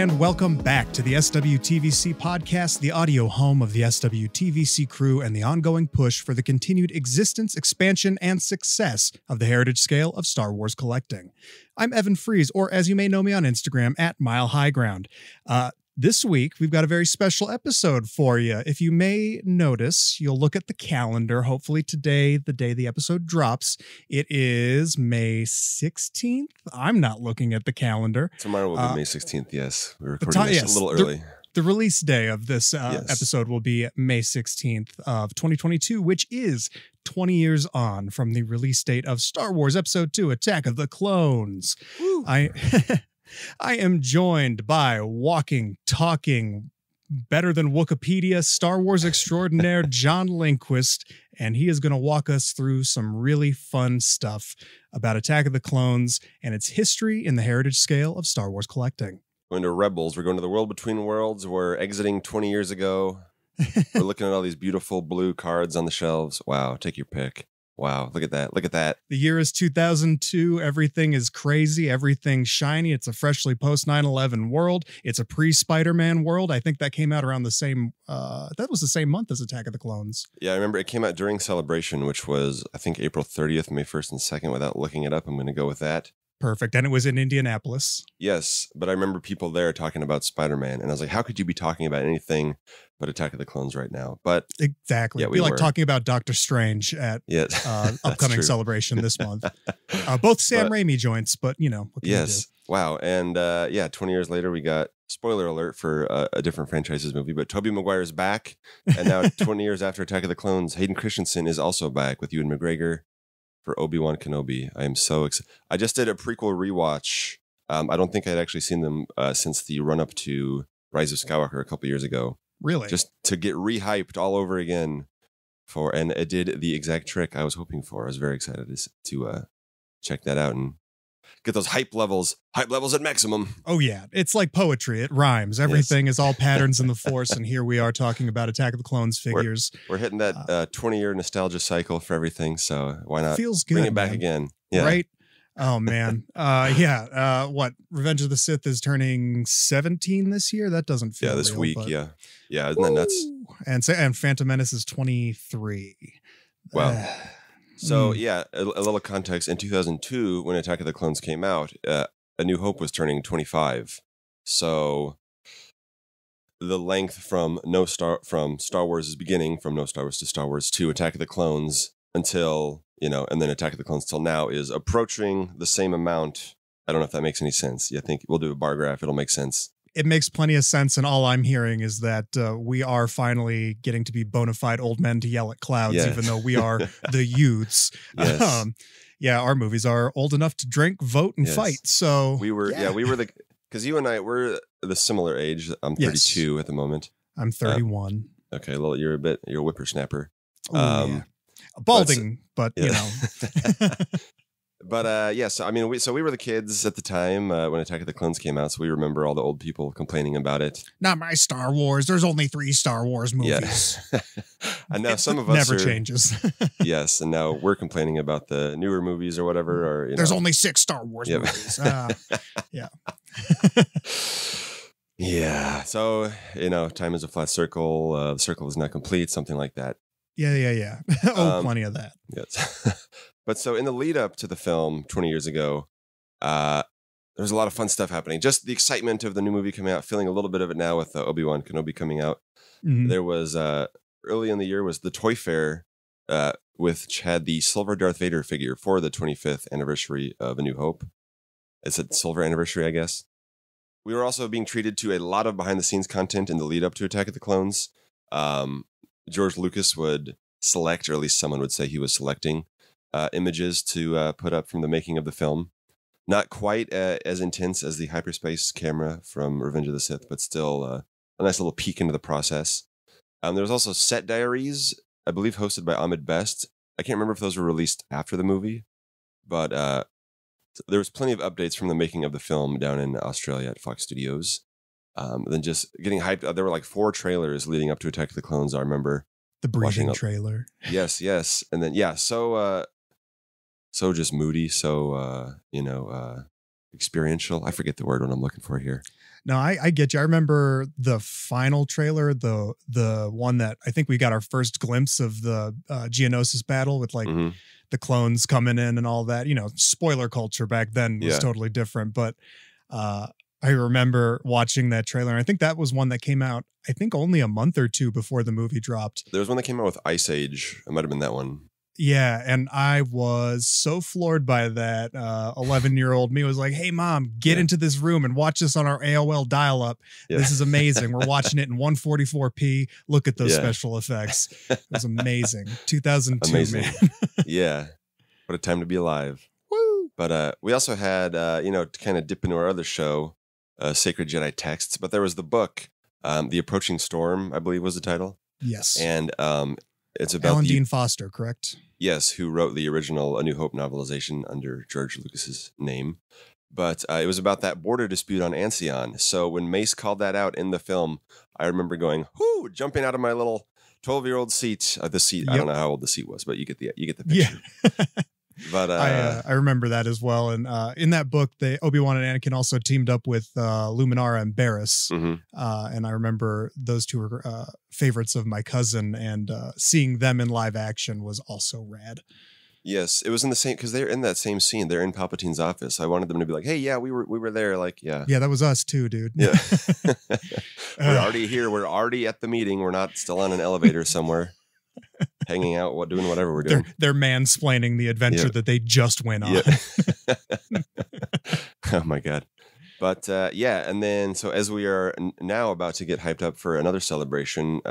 and welcome back to the SWTVC podcast, the audio home of the SWTVC crew and the ongoing push for the continued existence, expansion, and success of the heritage scale of Star Wars collecting. I'm Evan Fries, or as you may know me on Instagram, at Mile High Ground. This week, we've got a very special episode for you. If you may notice, you'll look at the calendar. Hopefully today, the day the episode drops, it is May 16th. I'm not looking at the calendar. Tomorrow will be May 16th, yes. We're recording this a little early. The release day of this episode will be May 16th of 2022, which is 20 years on from the release date of Star Wars Episode 2, Attack of the Clones. Woo. I am joined by walking, talking, better than Wikipedia, Star Wars extraordinaire John Lindquist, and he is going to walk us through some really fun stuff about Attack of the Clones and its history in the heritage scale of Star Wars collecting. Going to Rebels. We're going to the world between worlds. We're exiting 20 years ago. We're looking at all these beautiful blue cards on the shelves. Wow, take your pick. Wow, look at that. Look at that. The year is 2002. Everything is crazy. Everything's shiny. It's a freshly post 9/11 world. It's a pre-Spider-Man world. I think that came out around the same, that was the same month as Attack of the Clones. Yeah, I remember it came out during Celebration, which was, I think, April 30th, May 1st and 2nd. Without looking it up, I'm going to go with that. Perfect. And it was in Indianapolis. Yes, but I remember people there talking about Spider-Man, and I was like, how could you be talking about anything but Attack of the Clones right now? But exactly. Yeah, we like talking about Doctor Strange at upcoming Celebration this month. Both Sam Raimi joints, but you know. What can you do? Wow. And 20 years later, we got, spoiler alert for a different franchise's movie, but Tobey Maguire is back. And now 20 years after Attack of the Clones, Hayden Christensen is also back with Ewan McGregor for Obi-Wan Kenobi. I am so excited. I just did a prequel rewatch. I don't think I'd actually seen them since the run-up to Rise of Skywalker a couple years ago. Really? Just to get re-hyped all over again. And it did the exact trick I was hoping for. I was very excited to check that out and get those hype levels at maximum. Oh, yeah. It's like poetry. It rhymes. Everything is all patterns in the Force. And here we are talking about Attack of the Clones figures. We're hitting that 20-year nostalgia cycle for everything. So why not feels good, bring it back again? Yeah. Right? Oh, man. What? Revenge of the Sith is turning 17 this year? That doesn't feel this real, week. But... Yeah. Isn't that nuts? And Phantom Menace is 23. Wow. So, a little context. In 2002, when Attack of the Clones came out, A New Hope was turning 25. So, the length from Star Wars' beginning, from No Star Wars to Star Wars to Attack of the Clones until, and then Attack of the Clones till now is approaching the same amount. I don't know if that makes any sense. I think we'll do a bar graph. It'll make sense. It makes plenty of sense, and all I'm hearing is that we are finally getting to be bona fide old men to yell at clouds, even though we are the youths. Yes. Our movies are old enough to drink, vote, and fight. So we were because you and I were the similar age. I'm 32 at the moment. I'm 31. Okay, well, you're a whippersnapper. Balding, but you know. But so we were the kids at the time when Attack of the Clones came out, so we remember all the old people complaining about it. Not my Star Wars. There's only 3 Star Wars movies. Yeah. And now some of us never changes. Yes, and now we're complaining about the newer movies or whatever. Or there's only 6 Star Wars movies. Yeah. Yeah. So time is a flat circle. The circle is not complete. Something like that. Yeah. Plenty of that. Yes. But so in the lead up to the film 20 years ago, there was a lot of fun stuff happening. Just the excitement of the new movie coming out, feeling a little bit of it now with Obi-Wan Kenobi coming out. Mm-hmm. There was, early in the year was the Toy Fair, which had the silver Darth Vader figure for the 25th anniversary of A New Hope. It's a silver anniversary, I guess. We were also being treated to a lot of behind the scenes content in the lead up to Attack of the Clones. George Lucas would select, or at least someone would say he was selecting, images to put up from the making of the film. Not quite as intense as the hyperspace camera from Revenge of the Sith, but still a nice little peek into the process. There was also set diaries, I believe hosted by Ahmed Best. I can't remember if those were released after the movie, but there was plenty of updates from the making of the film down in Australia at Fox Studios. Then just getting hyped. There were like 4 trailers leading up to Attack of the Clones, I remember. The breathing trailer. Yes. And then, so just moody, so experiential. I forget the word what I'm looking for here. No, I get you. I remember the final trailer, the one that I think we got our first glimpse of the Geonosis battle with like the clones coming in and all that. You know, spoiler culture back then was totally different. But I remember watching that trailer. And I think that was one that came out, I think, only a month or two before the movie dropped. There was one that came out with Ice Age. It might have been that one. Yeah, and I was so floored by that. 11-year-old me was like, hey, Mom, get into this room and watch this on our AOL dial-up. This is amazing. We're watching it in 144p. Look at those special effects. It was amazing. 2002, amazing. Man. Yeah. What a time to be alive. Woo! But we also had, to kind of dip into our other show, Sacred Jedi Texts. But there was the book, The Approaching Storm, I believe was the title. Yes. And it's about Alan Dean Foster, correct? Yes, who wrote the original A New Hope novelization under George Lucas's name. But it was about that border dispute on Ancion. So when Mace called that out in the film, I remember going, whoo, jumping out of my little 12-year-old seat. The seat, I don't know how old the seat was, but you get the picture. Yeah. But I remember that as well. And in that book, Obi-Wan and Anakin also teamed up with Luminara and Barriss. And I remember those two were favorites of my cousin, and seeing them in live action was also rad. Yes, it was in the same, because they're in that same scene. They're in Palpatine's office. I wanted them to be like, hey, yeah, we were there. Like, yeah. Yeah, that was us too, dude. Yeah. We're already here. We're already at the meeting. We're not still on an elevator somewhere. Hanging out, doing whatever we're doing. They're mansplaining the adventure that they just went on. Yeah. Oh my God. But and then so as we are now about to get hyped up for another celebration,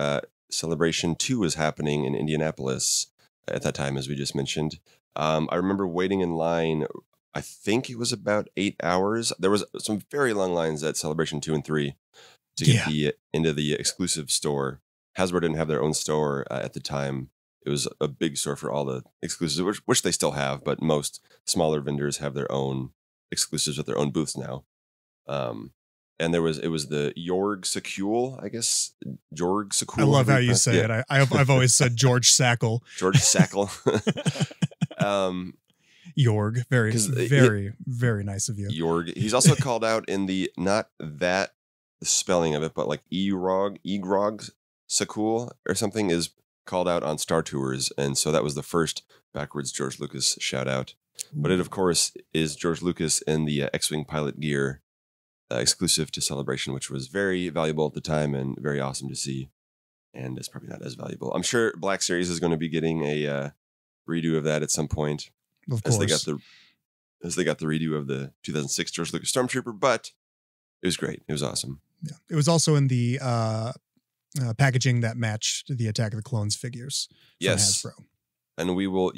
Celebration 2 is happening in Indianapolis at that time, as we just mentioned. I remember waiting in line, I think it was about 8 hours. There was some very long lines at Celebration 2 and 3 to get into the exclusive store. Hasbro didn't have their own store at the time. It was a big store for all the exclusives, which they still have, but most smaller vendors have their own exclusives with their own booths now. And it was the Jorg Sakul, I guess. Jorg Sakul. I love how you say it. I've always said George Sackle. George Sackle. Jorg, very, very nice of you. Jorg. He's also called out in the, not that spelling of it, but like Egrog Sakul or something is called out on Star Tours, and so that was the first backwards George Lucas shout out. But it, of course, is George Lucas in the X-Wing pilot gear exclusive to Celebration, which was very valuable at the time and very awesome to see. And it's probably not as valuable. I'm sure Black Series is going to be getting a redo of that at some point. Of course. As they got the redo of the 2006 George Lucas Stormtrooper, but it was great. It was awesome. Yeah. It was also in the packaging that matched the Attack of the Clones figures from Hasbro. And we will,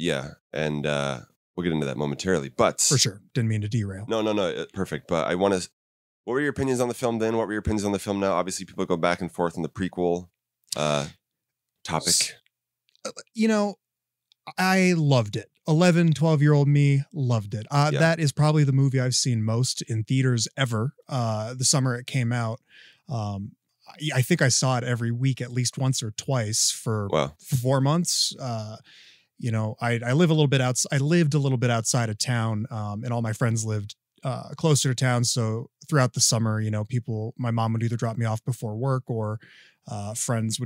and we'll get into that momentarily, but for sure. Didn't mean to derail. No, perfect. But I want to, what were your opinions on the film then? What were your opinions on the film now? Obviously people go back and forth on the prequel topic. I loved it. 11, 12-year-old me loved it. That is probably the movie I've seen most in theaters ever. The summer it came out. I think I saw it every week at least once or twice for 4 months. I lived a little bit outside of town, and all my friends lived closer to town. So throughout the summer, my mom would either drop me off before work, or friends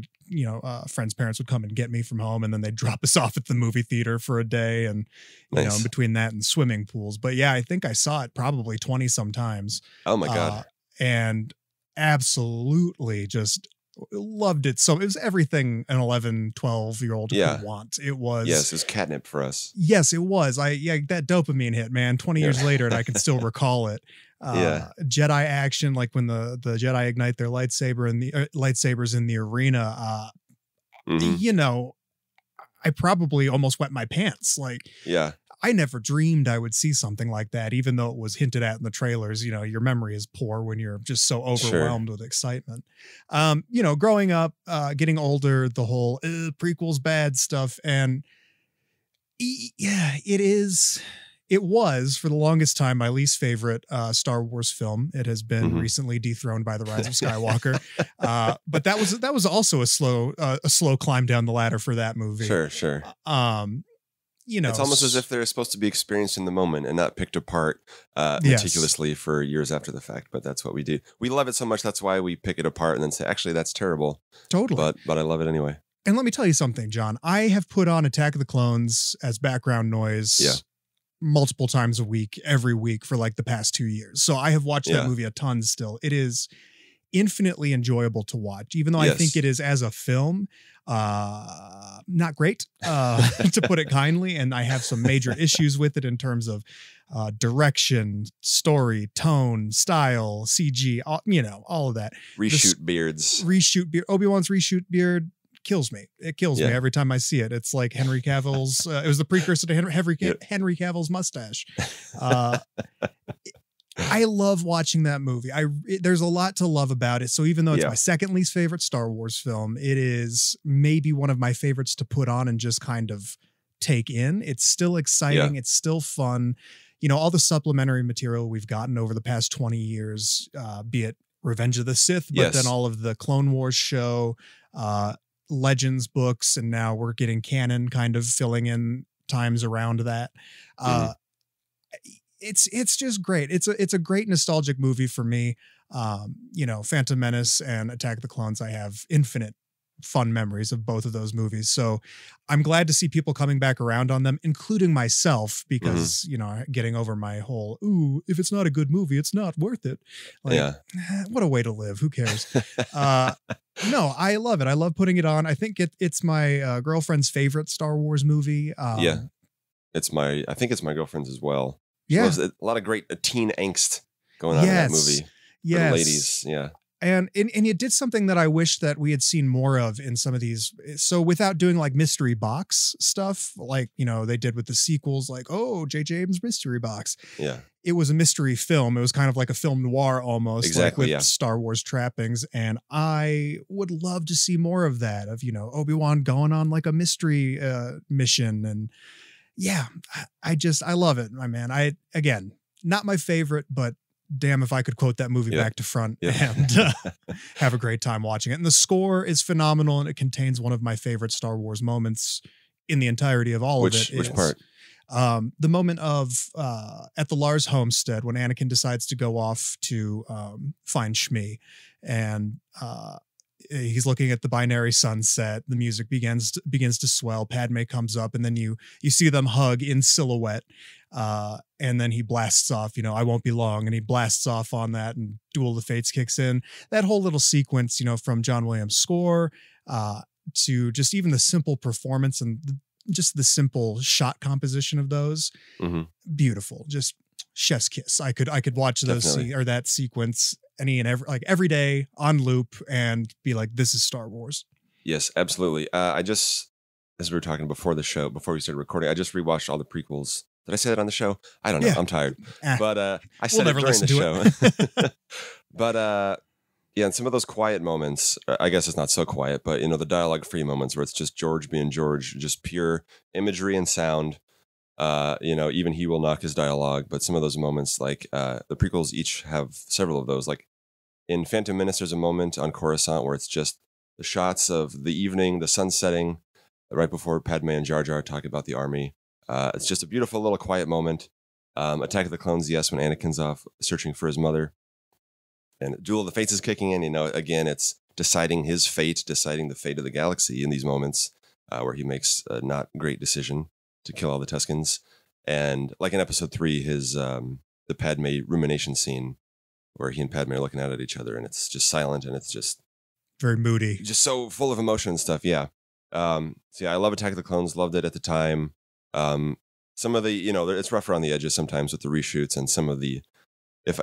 parents would come and get me from home, and then they'd drop us off at the movie theater for a day. And, in between that and swimming pools. But yeah, I think I saw it probably 20 sometimes. Oh my God. And absolutely just loved it. So it was everything an 11, 12-year-old could want. It was. Yes, it was catnip for us. Yes, it was. That dopamine hit, man, 20 years later, and I can still recall it. Jedi action, like when the Jedi ignite their lightsabers in the arena. I probably almost wet my pants. I never dreamed I would see something like that, even though it was hinted at in the trailers. Your memory is poor when you're just so overwhelmed with excitement. Growing up, getting older, the whole prequels bad stuff. And it was for the longest time my least favorite Star Wars film. It has been recently dethroned by The Rise of Skywalker. But that was also a slow climb down the ladder for that movie. Sure. it's almost as if they're supposed to be experienced in the moment and not picked apart meticulously for years after the fact. But that's what we do. We love it so much. That's why we pick it apart and then say, actually, that's terrible. Totally. But I love it anyway. And let me tell you something, John. I have put on Attack of the Clones as background noise multiple times a week, every week for like the past 2 years. So I have watched that movie a ton still. It is infinitely enjoyable to watch, even though I think it is as a film, not great, to put it kindly. And I have some major issues with it in terms of direction, story, tone, style, CG, all of that. Reshoot beards. Obi-Wan's reshoot beard kills me. It kills me every time I see it. It's like Henry Cavill's, it was the precursor to Henry Cavill's mustache. I love watching that movie. There's a lot to love about it. So even though it's my second least favorite Star Wars film, it is maybe one of my favorites to put on and just kind of take in. It's still exciting. It's still fun. All the supplementary material we've gotten over the past 20 years, be it Revenge of the Sith, but then all of the Clone Wars show, Legends books, and now we're getting canon kind of filling in times around that. It's just great. It's a great nostalgic movie for me. Phantom Menace and Attack of the Clones, I have infinite fun memories of both of those movies. So I'm glad to see people coming back around on them, including myself, because, getting over my whole, if it's not a good movie, it's not worth it. What a way to live. Who cares? No, I love it. I love putting it on. I think it's my girlfriend's favorite Star Wars movie. I think it's my girlfriend's as well. Yeah. So a lot of great teen angst going on in that movie. For the ladies. Yeah. And it did something that I wish that we had seen more of in some of these. So without doing like mystery box stuff, like, they did with the sequels, like, J.J. Abrams mystery box. Yeah. It was a mystery film. It was kind of like a film noir almost, exactly, with Star Wars trappings. And I would love to see more of that, of, Obi-Wan going on like a mystery mission. And I love it, my man. Again, not my favorite, but damn if I could quote that movie back to front and have a great time watching it. And the score is phenomenal, and it contains one of my favorite Star Wars moments in the entirety of all of it. Which part? The moment of at the Lars homestead when Anakin decides to go off to find Shmi, and he's looking at the binary sunset. The music begins to swell. Padme comes up, and then you see them hug in silhouette. And then he blasts off, I won't be long. And he blasts off on that, and Duel of the Fates kicks in. That whole little sequence, from John Williams' score to just even the simple performance and just the simple shot composition of those. Beautiful. Just chef's kiss. I could watch those that sequence every day on loop and be like, this is Star Wars. Yes, absolutely. As we were talking before we started recording, I just rewatched all the prequels. Did I say that on the show? I don't know. I'm tired. But I said it during the show. But and some of those quiet moments, I guess it's not so quiet, but the dialogue-free moments where it's just George being George, just pure imagery and sound. Even he will knock his dialogue, but some of those moments, like the prequels each have several of those. Like in Phantom Menace, there's a moment on Coruscant where it's just the shots of the evening, the sun setting, right before Padme and Jar Jar talk about the army. It's just a beautiful little quiet moment. Attack of the Clones, yes, when Anakin's off searching for his mother. And Duel of the Fates is kicking in. Again, it's deciding his fate, deciding the fate of the galaxy in these moments where he makes a not great decision to kill all the Tuscans. And like in episode 3, his the Padme rumination scene where he and Padme are looking out at each other, and it's just silent, and it's just very moody, just so full of emotion and stuff. I love Attack of the Clones, loved it at the time. Some of the, it's rough around the edges sometimes with the reshoots, and some of the, if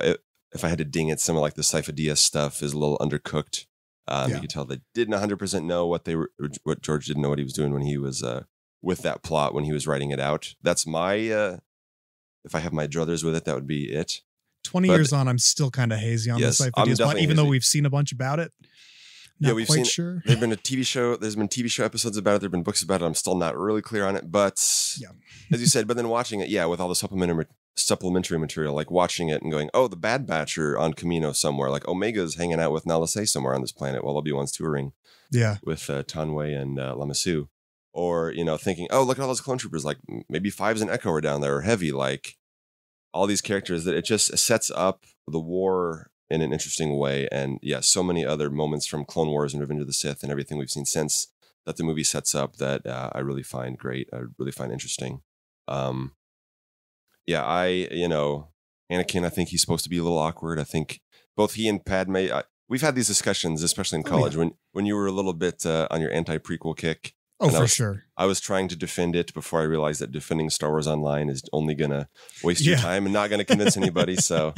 I had to ding it, some of like the Sifo Dyas stuff is a little undercooked. You can tell they didn't 100% know what George didn't know what he was doing when he was with that plot, when he was writing it out. That's my, if I have my druthers with it, that would be it. 20 years on, I'm still kind of hazy on the Sifo Dyas plot, even though we've seen a bunch about it. We've seen. Sure. There's been TV show episodes about it. There've been books about it. I'm still not really clear on it, but as you said, but then watching it, with all the supplementary material, like watching it and going, oh, the Bad Batch are on Camino somewhere. Like Omega's hanging out with Nala Se somewhere on this planet while Obi-Wan's touring. Yeah, with Tanway and Lama Su. or, thinking, oh, look at all those clone troopers. Like maybe Fives and Echo are down there, or Heavy, like all these characters, that it just sets up the war in an interesting way. And yeah, so many other moments from Clone Wars and Revenge of the Sith and everything we've seen since that the movie sets up that I really find great. I really find interesting. Anakin, I think he's supposed to be a little awkward. I think both he and Padme, we've had these discussions, especially in college, when you were a little bit on your anti-prequel kick. Oh, for sure. I was trying to defend it before I realized that defending Star Wars online is only going to waste your time and not going to convince anybody. So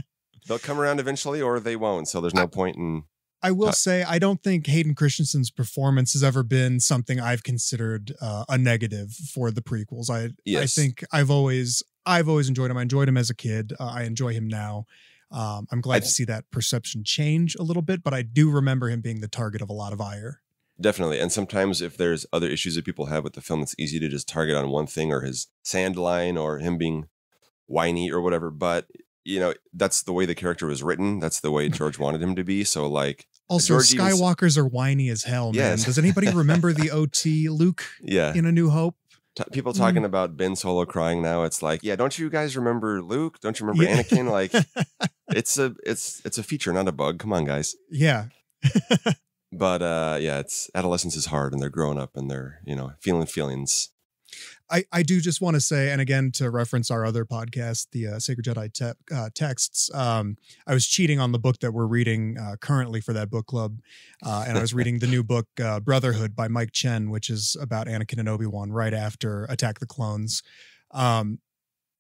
they'll come around eventually, or they won't. So there's no point in... I will say, I don't think Hayden Christensen's performance has ever been something I've considered a negative for the prequels. I think I've always enjoyed him. I enjoyed him as a kid. I enjoy him now. I'm glad to see that perception change a little bit, but I do remember him being the target of a lot of ire. Definitely. And sometimes if there's other issues that people have with the film, it's easy to just target on one thing, or his sand line, or him being whiny or whatever. But that's the way the character was written. That's the way George wanted him to be. So like, also Skywalkers are whiny as hell, man. Yes. Does anybody remember the OT Luke in A New Hope? People talking about Ben Solo crying now. It's like, yeah, don't you guys remember Luke? Don't you remember Anakin? Like it's a feature, not a bug. Come on, guys. Yeah. But it's adolescence is hard, and they're growing up, and they're, feeling feelings. I do just want to say, and again, to reference our other podcast, the Sacred Jedi Texts, I was cheating on the book that we're reading currently for that book club. And I was reading the new book, Brotherhood by Mike Chen, which is about Anakin and Obi-Wan right after Attack the Clones.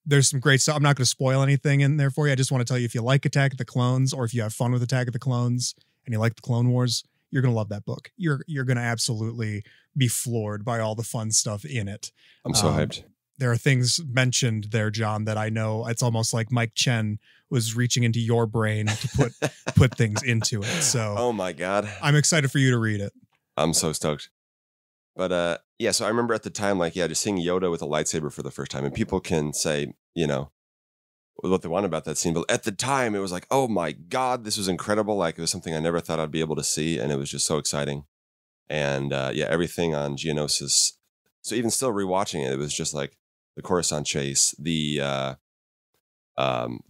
There's some great stuff. I'm not going to spoil anything in there for you. I just want to tell you, if you like Attack of the Clones, or if you have fun with Attack of the Clones and you like the Clone Wars, you're going to love that book. You're going to absolutely be floored by all the fun stuff in it. I'm so hyped. There are things mentioned there, John, that I know it's almost like Mike Chen was reaching into your brain to put things into it. So, oh my God, I'm excited for you to read it. I'm so stoked. But so I remember at the time, just seeing Yoda with a lightsaber for the first time, and people can say, what they want about that scene, but at the time it was like, oh my God, this was incredible. Like, it was something I never thought I'd be able to see, and it was just so exciting. And everything on Geonosis. So even still rewatching it, it was just like the Coruscant chase, the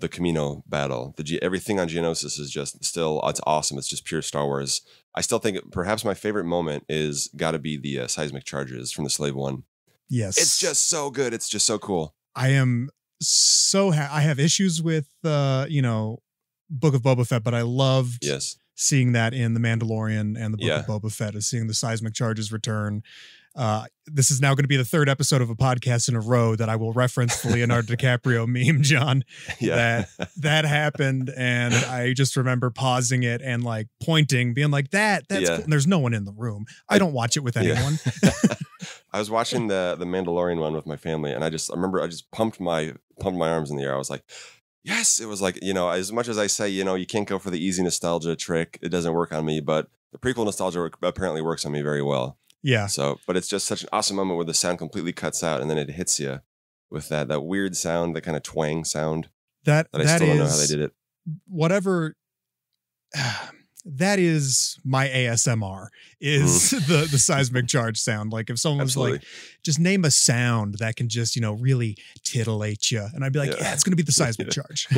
Camino battle, everything on Geonosis is just still, it's awesome. It's just pure Star Wars. I still think perhaps my favorite moment is got to be the seismic charges from the Slave One. Yes, it's just so good. It's just so cool. I am so I have issues with Book of Boba Fett, but I loved seeing that in The Mandalorian and the Book of Boba Fett, is seeing the seismic charges return. This is now going to be the third episode of a podcast in a row that I will reference the Leonardo DiCaprio meme, John. Yeah. That happened, and I just remember pausing it and like pointing, being like, that's cool. And there's no one in the room. I don't watch it with anyone. I was watching the Mandalorian one with my family, and I remember I just pumped my arms in the air. I was like, yes. It was like, as much as I say, you can't go for the easy nostalgia trick, it doesn't work on me, but the prequel nostalgia apparently works on me very well. Yeah. So, but it's just such an awesome moment where the sound completely cuts out, and then it hits you with that weird sound, that kind of twang sound. That I still don't know how they did it. Whatever. That is my ASMR, is the seismic charge sound. Like if someone was like, just name a sound that can just, really titillate you. And I'd be like, it's going to be the seismic charge.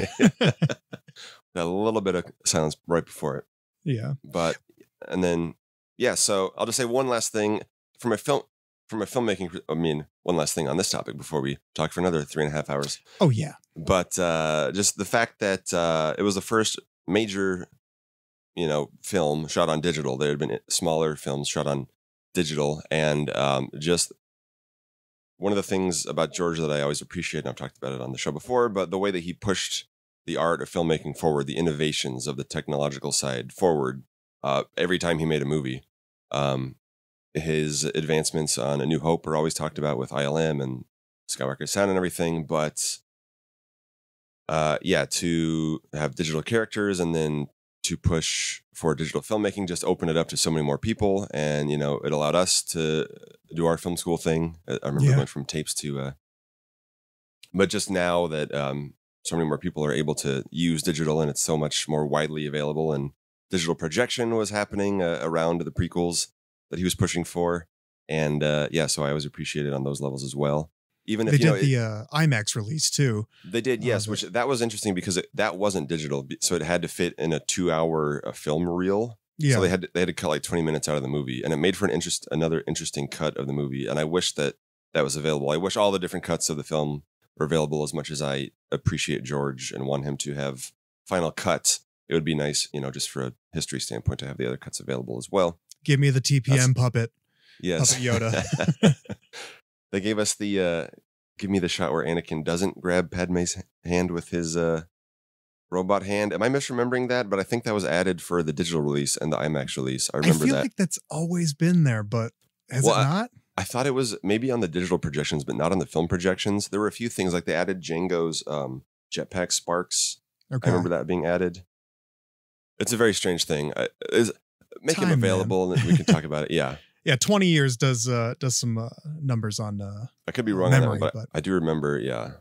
A little bit of silence right before it. Yeah. And then, so I'll just say one last thing from a filmmaking, one last thing on this topic before we talk for another 3.5 hours. Oh yeah. But just the fact that it was the first major film shot on digital. There had been smaller films shot on digital, and just one of the things about George that I always appreciate, and I've talked about it on the show before, but the way that he pushed the art of filmmaking forward, the innovations of the technological side forward, every time he made a movie. His advancements on A New Hope are always talked about with ILM and Skywalker Sound and everything, but to have digital characters and then to push for digital filmmaking just opened it up to so many more people, and it allowed us to do our film school thing. I remember going from tapes to but just now that so many more people are able to use digital, and it's so much more widely available, and digital projection was happening around the prequels that he was pushing for, And so I always appreciate it on those levels as well. Even if they did the IMAX release too. They did, yes, which that was interesting because that wasn't digital, so it had to fit in a 2-hour film reel. Yeah. So they had to cut like 20 minutes out of the movie, and it made for another interesting cut of the movie. And I wish that was available. I wish all the different cuts of the film were available. As much as I appreciate George and want him to have final cuts, it would be nice, just for a history standpoint, to have the other cuts available as well. Give me the TPM puppet. Yes, Puppet Yoda. They gave us the give me the shot where Anakin doesn't grab Padme's hand with his robot hand. Am I misremembering that? But I think that was added for the digital release and the IMAX release. I remember that. I feel like that's always been there, but has it not? I thought it was maybe on the digital projections, but not on the film projections. There were a few things, like they added Django's jetpack sparks. Okay. I remember that being added. It's a very strange thing. Make him available, and we can talk about it. Yeah. Yeah, 20 years does some numbers on I could be wrong on that one, but I do remember, yeah.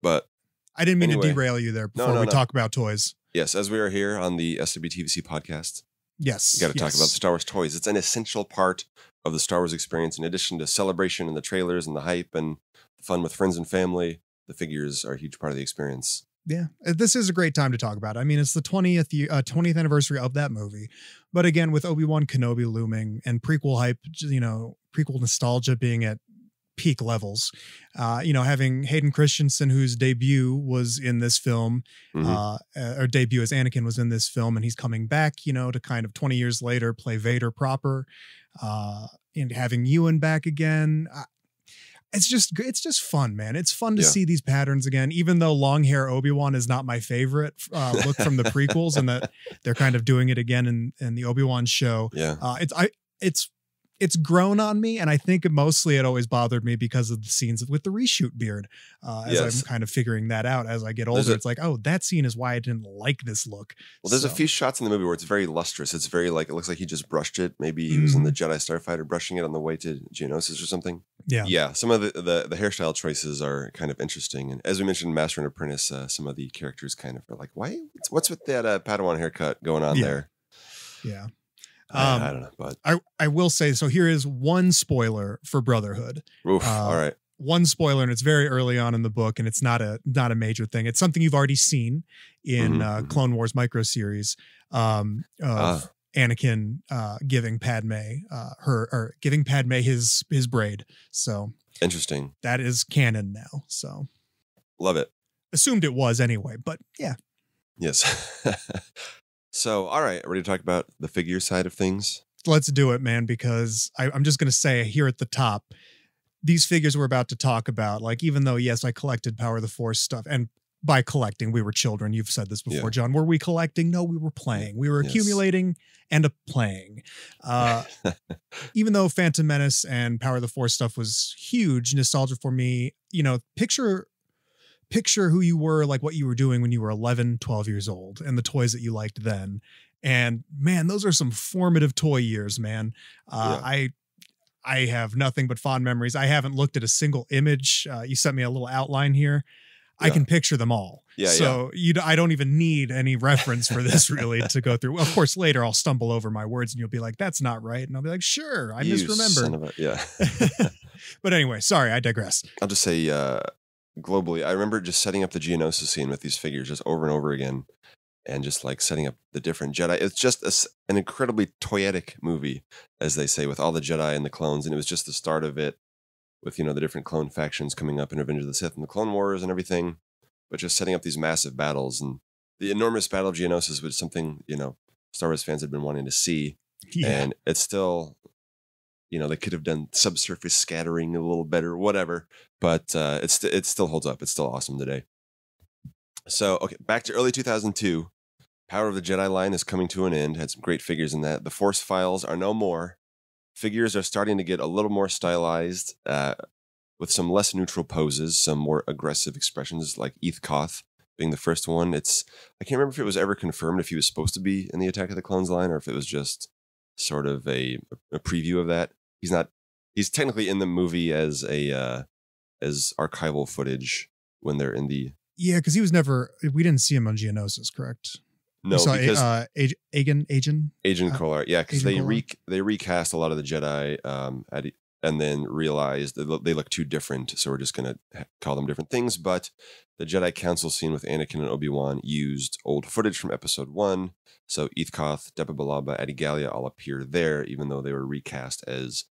But I didn't mean to derail you there before we talk about toys. Yes, as we are here on the SWTVC podcast. Yes. We got to talk about the Star Wars toys. It's an essential part of the Star Wars experience. In addition to celebration and the trailers and the hype and fun with friends and family, the figures are a huge part of the experience. Yeah, this is a great time to talk about it. I mean, it's the 20th anniversary of that movie. But again, with Obi-Wan Kenobi looming and prequel hype, prequel nostalgia being at peak levels, having Hayden Christensen, whose debut was in this film, or debut as Anakin was in this film, and he's coming back, to kind of 20 years later play Vader proper, and having Ewan back again. It's just fun, man. It's fun to see these patterns again, even though long hair Obi-Wan is not my favorite look from the prequels, and that they're kind of doing it again in the Obi-Wan show. Yeah. It's grown on me, and I think mostly it always bothered me because of the scenes with the reshoot beard. As I'm kind of figuring that out as I get older, it's like, oh, that scene is why I didn't like this look. Well, there's a few shots in the movie where it's very lustrous. It's very it looks like he just brushed it. Maybe he was in the Jedi Starfighter brushing it on the way to Geonosis or something. Yeah. Yeah. Some of the hairstyle choices are kind of interesting. And as we mentioned, Master and Apprentice, some of the characters kind of are like, why? What's with that Padawan haircut going on there? Yeah. I don't know, but I will say, so here is one spoiler for Brotherhood. Oof, all right. One spoiler, and it's very early on in the book, and it's not a major thing. It's something you've already seen in Clone Wars micro series of Anakin giving Padme giving Padme his braid. So interesting. That is canon now. So love it. Assumed it was anyway, but yeah. Yes. So, all right, ready to talk about the figure side of things? Let's do it, man, because I'm just going to say here at the top, these figures we're about to talk about, like, even though, yes, I collected Power of the Force stuff, and by collecting, we were children. You've said this before, John. Were we collecting? No, we were playing. We were accumulating and playing. Even though Phantom Menace and Power of the Force stuff was huge nostalgia for me, picture who you were, like what you were doing when you were 11, 12 years old, and the toys that you liked then. And man, those are some formative toy years, man. I have nothing but fond memories. I haven't looked at a single image. You sent me a little outline here. I can picture them all. I don't even need any reference for this really to go through. Of course, later I'll stumble over my words and you'll be like, that's not right. And I'll be like, sure, I misremembered. Son of a, yeah. But anyway, sorry, I digress. I'll just say, globally, I remember just setting up the Geonosis scene with these figures just over and over again, and just like setting up the different Jedi. It's just an incredibly toyetic movie, as they say, with all the Jedi and the clones. And it was just the start of it with, the different clone factions coming up in Revenge of the Sith and the Clone Wars and everything, but just setting up these massive battles. And the enormous Battle of Geonosis was something, Star Wars fans had been wanting to see. Yeah. And it's still, they could have done subsurface scattering a little better, whatever, but it still holds up. It's still awesome today. So, okay, back to early 2002. Power of the Jedi line is coming to an end. Had some great figures in that. The Force Files are no more. Figures are starting to get a little more stylized, with some less neutral poses, some more aggressive expressions, like Eth Koth being the first one. I can't remember if it was ever confirmed if he was supposed to be in the Attack of the Clones line, or if it was just sort of a preview of that. He's not. He's technically in the movie as archival footage when they're in the. Yeah, because he was never. We didn't see him on Geonosis, correct? No, because Agent Kolar. Yeah, because they recast a lot of the Jedi and then realized that they look too different, so we're just going to call them different things. But the Jedi Council scene with Anakin and Obi-Wan used old footage from Episode 1, so Ithkoth, Depa Billaba, Adi Gallia all appear there, even though they were recast as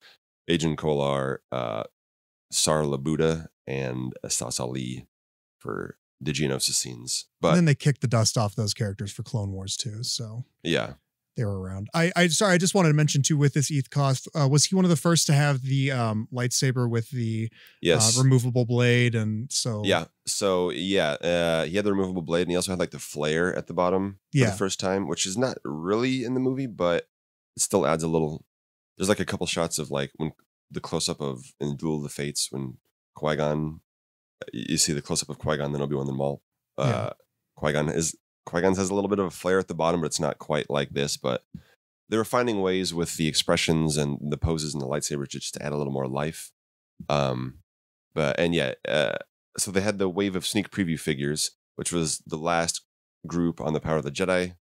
Ajan Kolar, Sar Labuda, and Astas Ali for the Geonosis scenes. But and then they kicked the dust off those characters for Clone Wars too, so yeah. They were around. I just wanted to mention too with this Ithkoth, was he one of the first to have the lightsaber with the removable blade? And so he had the removable blade, and he also had like the flare at the bottom for the first time, which is not really in the movie, but it still adds a little. There's like a couple shots of like when the close up of in Duel of the Fates when Qui-Gon, you see the close up of Qui-Gon, then Obi-Wan, then Maul. Qui-Gon has a little bit of a flare at the bottom, but it's not quite like this. But they were finding ways with the expressions and the poses and the lightsaber just to add a little more life. So they had the wave of sneak preview figures, which was the last group on the Power of the Jedi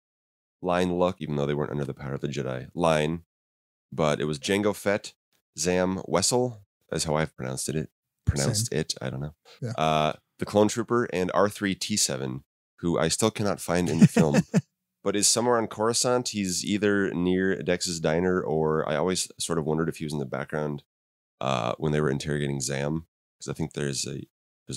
line look, even though they weren't under the Power of the Jedi line. But it was Jango Fett, Zam Wessel, is how I've pronounced it. I don't know. Yeah. The Clone Trooper, and R3-T7, who I still cannot find in the film, but is somewhere on Coruscant. He's either near Dex's diner, or I always sort of wondered if he was in the background when they were interrogating Zam, because I think there's a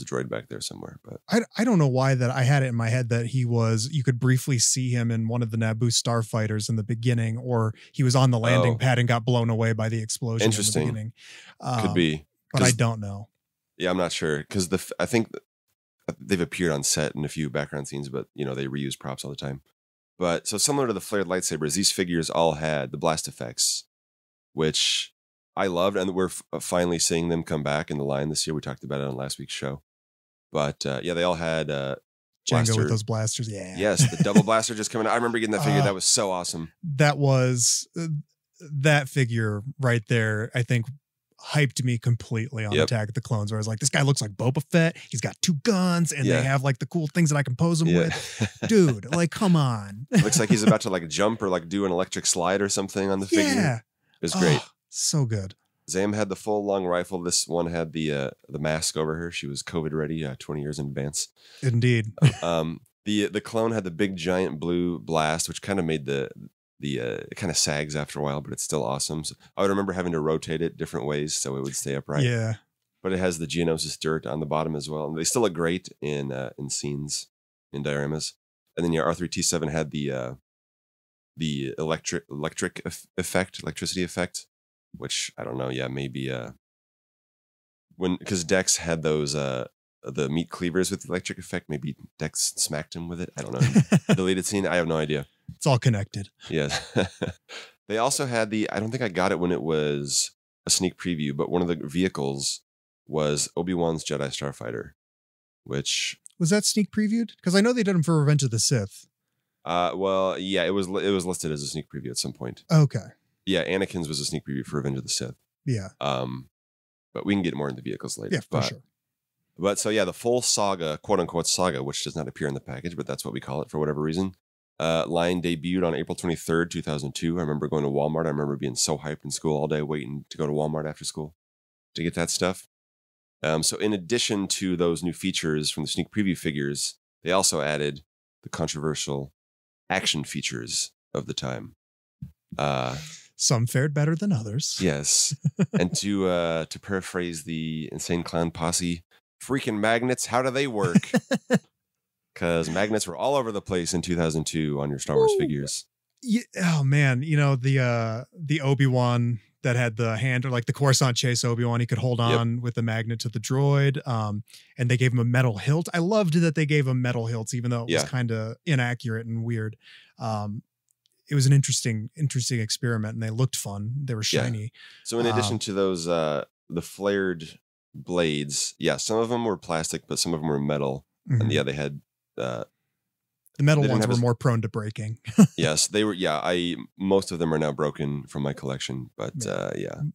droid back there somewhere. But I don't know why that I had it in my head that you could briefly see him in one of the Naboo starfighters in the beginning, or he was on the landing pad and got blown away by the explosion. Interesting. In the beginning. Could be, but I don't know. Yeah, I'm not sure, because I think they've appeared on set in a few background scenes, but they reuse props all the time. But so similar to the flared lightsabers, these figures all had the blast effects, which I loved, and we're finally seeing them come back in the line this year. We talked about it on last week's show. But they all had Jango with those blasters. Yeah. Yes, the double blaster just coming out. I remember getting that figure. That was so awesome. That was that figure right there, I think, hyped me completely on Attack of the Clones, where I was like, this guy looks like Boba Fett. He's got 2 guns, and they have like the cool things that I can pose him with. Dude, like, come on. Looks like he's about to like jump or like do an electric slide or something on the figure. Yeah. It was great. So good. Zam had the full long rifle. This one had the mask over her. She was COVID ready 20 years in advance. Indeed. The clone had the big giant blue blast, which kind of made it kind of sags after a while, but it's still awesome. So I would remember having to rotate it different ways so it would stay upright. Yeah. But it has the Geonosis dirt on the bottom as well, and they still look great in scenes, in dioramas. And then R3-T7 had the electricity effect, which I don't know. Yeah, maybe because Dex had those the meat cleavers with the electric effect. Maybe Dex smacked him with it. I don't know. Deleted scene. I have no idea. It's all connected. Yes. They also had I don't think I got it when it was a sneak preview, but one of the vehicles was Obi-Wan's Jedi Starfighter, which... Was that sneak previewed? Because I know they did them for Revenge of the Sith. Well, yeah, it was listed as a sneak preview at some point. Okay. Yeah, Anakin's was a sneak preview for Revenge of the Sith. Yeah. But we can get more into vehicles later. Yeah, for sure. But so yeah, the full saga, quote unquote saga, which does not appear in the package, but that's what we call it for whatever reason. Line debuted on April 23rd, 2002. I remember going to Walmart. I remember being so hyped in school all day, waiting to go to Walmart after school to get that stuff. So in addition to those new features from the sneak preview figures, they also added the controversial action features of the time. Some fared better than others. Yes. And to paraphrase the Insane Clown Posse, freaking magnets, how do they work? Because magnets were all over the place in 2002 on your Star Wars figures. Yeah, oh man, the Obi-Wan that had the hand, or like the Coruscant chase Obi-Wan, he could hold on with the magnet to the droid. And they gave him a metal hilt. I loved that they gave him metal hilts, even though it was kind of inaccurate and weird. It was an interesting experiment, and they looked fun. They were shiny. Yeah. So in addition to those, the flared blades, some of them were plastic, but some of them were metal. Mm-hmm. And they had the metal ones were more prone to breaking. Yes, they were. Yeah, most of them are now broken from my collection, but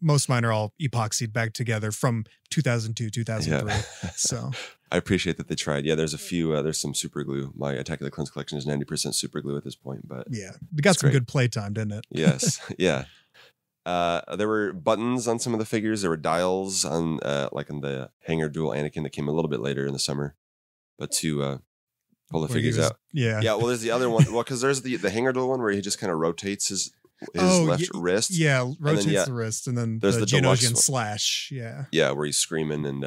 most of mine are all epoxied back together from 2002, 2003. Yeah. So I appreciate that they tried. Yeah, there's a few. There's some super glue. My Attack of the Clones collection is 90% super glue at this point, but yeah, we got some good playtime, didn't it? Yes, yeah. There were buttons on some of the figures. There were dials on like on the Hanger Duel Anakin that came a little bit later in the summer, but to pull the figures out. Yeah. Well, there's the other one. Well, because there's the Hanger Duel one where he just kind of rotates his left wrist. Yeah, rotates the wrist, and then there's the Geonosian slash. Yeah. Yeah, where he's screaming, and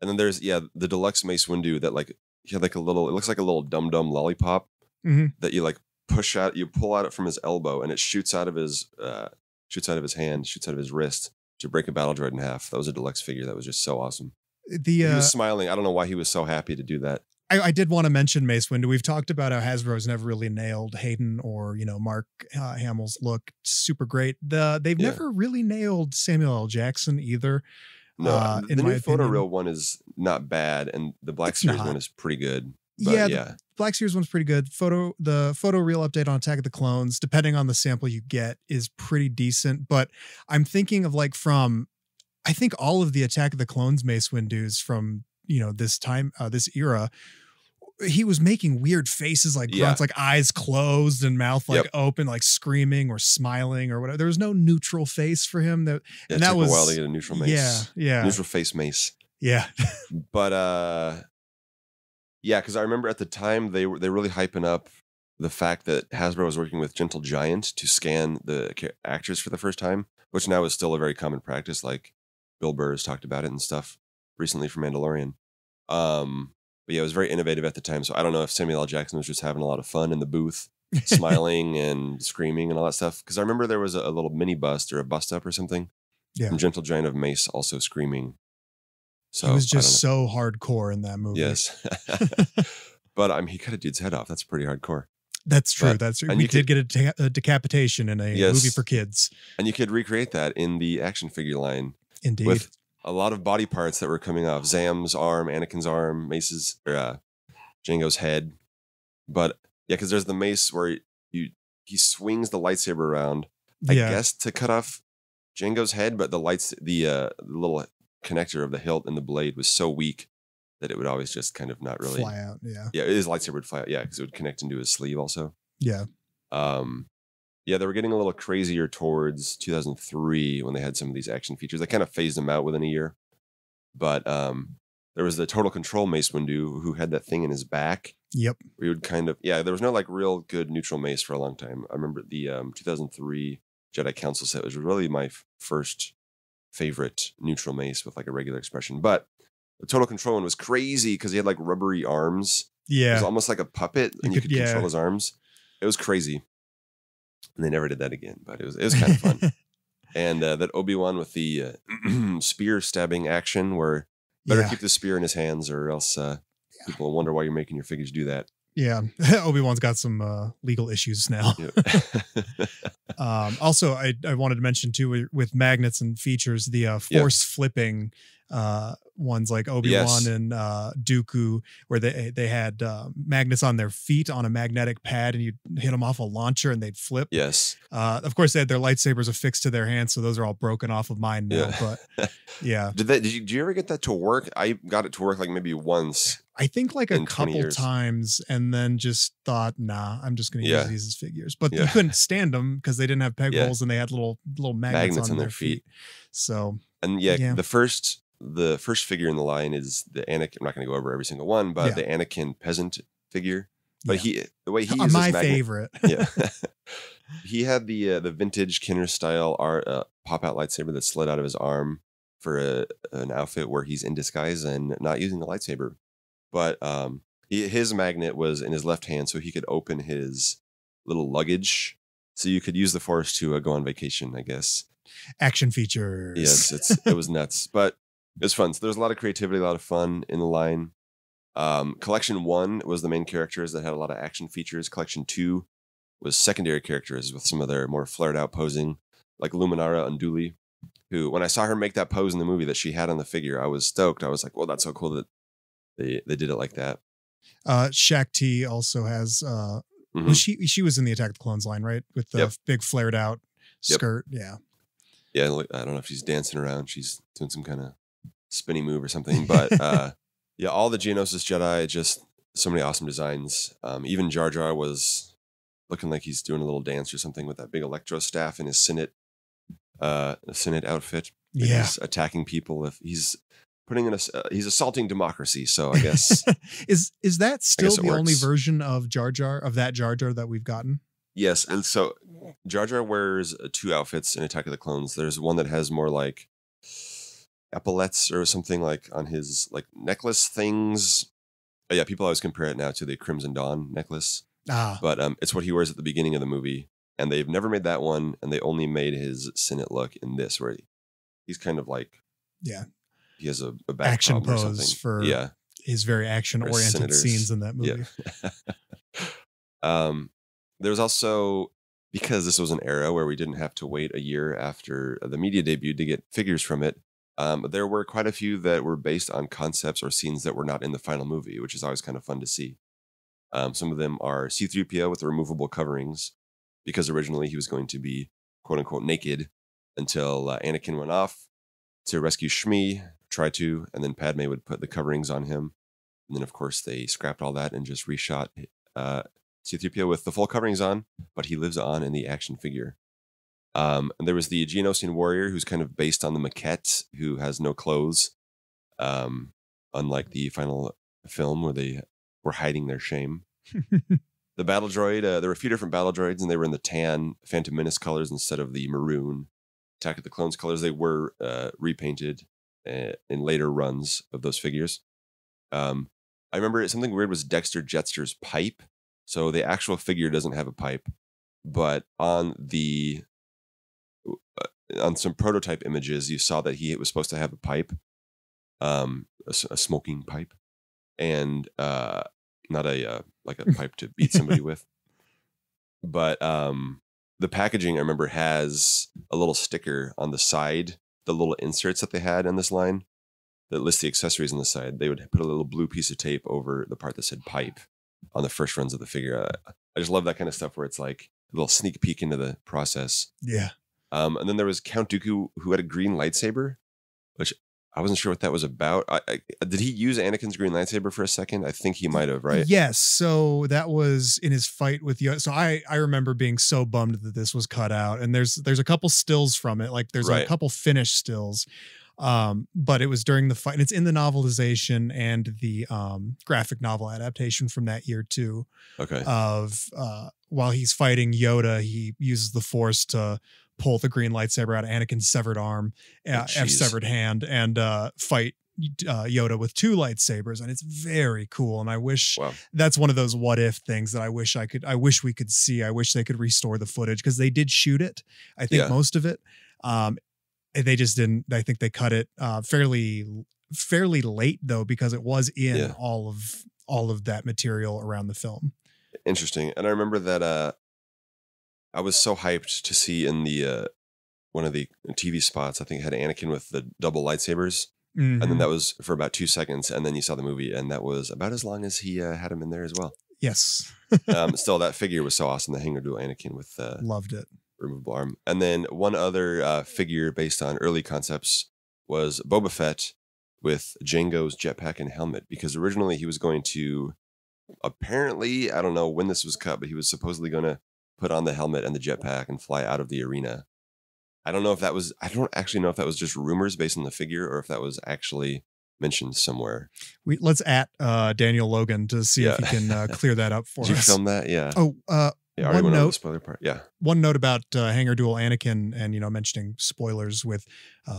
then there's the deluxe Mace Windu that like he had like a little. It looks like a little dum dum lollipop that you like push out. You pull out it from his elbow, and it shoots out of his hand, shoots out of his wrist to break a battle droid in half. That was a deluxe figure that was just so awesome. He was smiling. I don't know why he was so happy to do that. I did want to mention Mace Windu. We've talked about how Hasbro's never really nailed Hayden or Mark Hamill's look super great. They've never really nailed Samuel L. Jackson either. No, the new photoreal one is not bad, and the Black Series one is pretty good. But the Black Series one's pretty good. The photoreal update on Attack of the Clones, depending on the sample you get, is pretty decent. But I'm thinking of like I think all of the Attack of the Clones Mace Windus from this time, this era, he was making weird faces like grunts, like eyes closed and mouth like open, like screaming or smiling or whatever. There was no neutral face for him. And that was a while to get a neutral Mace. Yeah. Neutral face Mace. Yeah. But because I remember at the time they were really hyping up the fact that Hasbro was working with Gentle Giant to scan the actors for the first time, which now is still a very common practice. Like Bill Burr has talked about it and stuff recently for Mandalorian. But yeah, it was very innovative at the time. So I don't know if Samuel L. Jackson was just having a lot of fun in the booth, smiling and screaming and all that stuff. Because I remember there was a little mini bust or a bust up or something. Yeah. From Gentle Giant of Mace also screaming. So he was just so hardcore in that movie. Yes. But he cut a dude's head off. That's pretty hardcore. That's true. That's true. We did get a decapitation in a movie for kids. And you could recreate that in the action figure line. Indeed. With a lot of body parts that were coming off. Zam's arm, Anakin's arm, Mace's, or Jango's head. But because there's the Mace where he swings the lightsaber around, I guess, to cut off Jango's head, but the little connector of the hilt and the blade was so weak that it would always just kind of not really fly out. Yeah, his lightsaber would fly out. Yeah, because it would connect into his sleeve also. Yeah. They were getting a little crazier towards 2003 when they had some of these action features. They kind of phased them out within a year. But there was the Total Control Mace Windu who had that thing in his back. Yep. We would kind of, there was no like real good neutral Mace for a long time. I remember the 2003 Jedi Council set was really my first favorite neutral Mace with like a regular expression. But the Total Control one was crazy because he had like rubbery arms. Yeah. It was almost like a puppet and you could control his arms. It was crazy. And they never did that again, but it was kind of fun. And that Obi-Wan with the spear stabbing action where better keep the spear in his hands or else people will wonder why you're making your figures do that. Yeah. Obi-Wan's got some legal issues now. Also, I wanted to mention too, with magnets and features, the force flipping ones like Obi-Wan and Dooku, where they had magnets on their feet on a magnetic pad, and you'd hit them off a launcher and they'd flip. Yes. Of course, they had their lightsabers affixed to their hands, so those are all broken off of mine now. But yeah. Did you ever get that to work? I got it to work like maybe once. I think like a couple times, and then just thought, nah, I'm just going to use these as figures. But you couldn't stand them because they didn't have peg holes and they had little magnets on their feet. So and the first figure in the line is the Anakin. I'm not going to go over every single one, but the Anakin peasant figure. But the way he uses my favorite. He had the vintage Kenner style pop out lightsaber that slid out of his arm for an outfit where he's in disguise and not using the lightsaber. But his magnet was in his left hand, so he could open his little luggage. So you could use the Force to go on vacation, I guess. Action features. Yes, it was nuts, but it was fun. So there's a lot of creativity, a lot of fun in the line. Collection 1 was the main characters that had a lot of action features. Collection 2 was secondary characters with some of their more flared out posing, like Luminara Unduli, who, when I saw her make that pose in the movie that she had on the figure, I was stoked. I was like, well, that's so cool that they did it like that. Shaq T also has she was in the Attack of the Clones line, right? With the big flared out skirt. Yeah. Yeah, I don't know if she's dancing around. She's doing some kind of spinny move or something. But all the Geonosis Jedi, just so many awesome designs. Even Jar Jar was looking like he's doing a little dance or something with that big electro staff in his Senate Senate outfit. Yeah. He's attacking people. If he's he's assaulting democracy. So I guess is that still the only works. version of Jar Jar that we've gotten? Yes, and so Jar Jar wears 2 outfits in Attack of the Clones. There's one that has more like epaulets or something like on his like necklace things. Oh, yeah, people always compare it now to the Crimson Dawn necklace. But it's what he wears at the beginning of the movie, and they've never made that one, and they only made his Senate look in this, where he's kind of like he has a back action pose or something. For his very action-oriented scenes in that movie. Yeah. There's also, because this was an era where we didn't have to wait a year after the media debut to get figures from it, there were quite a few that were based on concepts or scenes that were not in the final movie, which is always kind of fun to see. Some of them are C-3PO with the removable coverings, because originally he was going to be quote-unquote naked until Anakin went off to rescue Shmi, try to, and then Padme would put the coverings on him. And then, of course, they scrapped all that and just reshot C-3PO with the full coverings on, but he lives on in the action figure. And there was the Geonosian warrior, who's kind of based on the maquette, who has no clothes, unlike the final film where they were hiding their shame. The battle droid, there were a few different battle droids, and they were in the tan Phantom Menace colors instead of the maroon Attack of the Clones colors. They were repainted in later runs of those figures. I remember something weird was Dexter Jettster's pipe. So the actual figure doesn't have a pipe, but on some prototype images, you saw that he was supposed to have a pipe, a smoking pipe, and not a like a pipe to beat somebody with. But the packaging, I remember, has a little sticker on the side, the little inserts that they had in this line that list the accessories on the side. They would put a little blue piece of tape over the part that said pipe on the first runs of the figure. I just love that kind of stuff where it's like a little sneak peek into the process. Yeah. And then there was Count Dooku, who had a green lightsaber, which I wasn't sure what that was about. Did he use Anakin's green lightsaber for a second? I think he might have, right? Yes. So that was in his fight with Yoda. So I remember being so bummed that this was cut out. And there's a couple stills from it. Like there's a couple finished stills. But it was during the fight. And it's in the novelization and the graphic novel adaptation from that year too. Okay. Of while he's fighting Yoda, he uses the Force to pull the green lightsaber out of Anakin's severed arm, severed hand, and fight Yoda with 2 lightsabers, and it's very cool. And I wish that's one of those what if things that I wish we could see. I wish they could restore the footage, because they did shoot it. I think most of it. They just didn't. I think they cut it fairly late though, because it was in all of that material around the film. Interesting. And I remember that I was so hyped to see in the one of the TV spots, I think it had Anakin with the double lightsabers. Mm-hmm. And then that was for about 2 seconds. And then you saw the movie, and that was about as long as he had him in there as well. Yes. Still, that figure was so awesome. The Hanger Duel Anakin with loved it. Removable arm. And then one other figure based on early concepts was Boba Fett with Jango's jetpack and helmet, because originally he was going to, apparently, I don't know when this was cut, but he was supposedly going to put on the helmet and the jetpack and fly out of the arena. I don't actually know if that was just rumors based on the figure, or if that was actually mentioned somewhere. Let's at Daniel Logan to see if he can clear that up for us. Did you film that? Yeah. Oh, I already went over the spoiler part. Yeah. One note about Hanger Duel Anakin, and mentioning spoilers with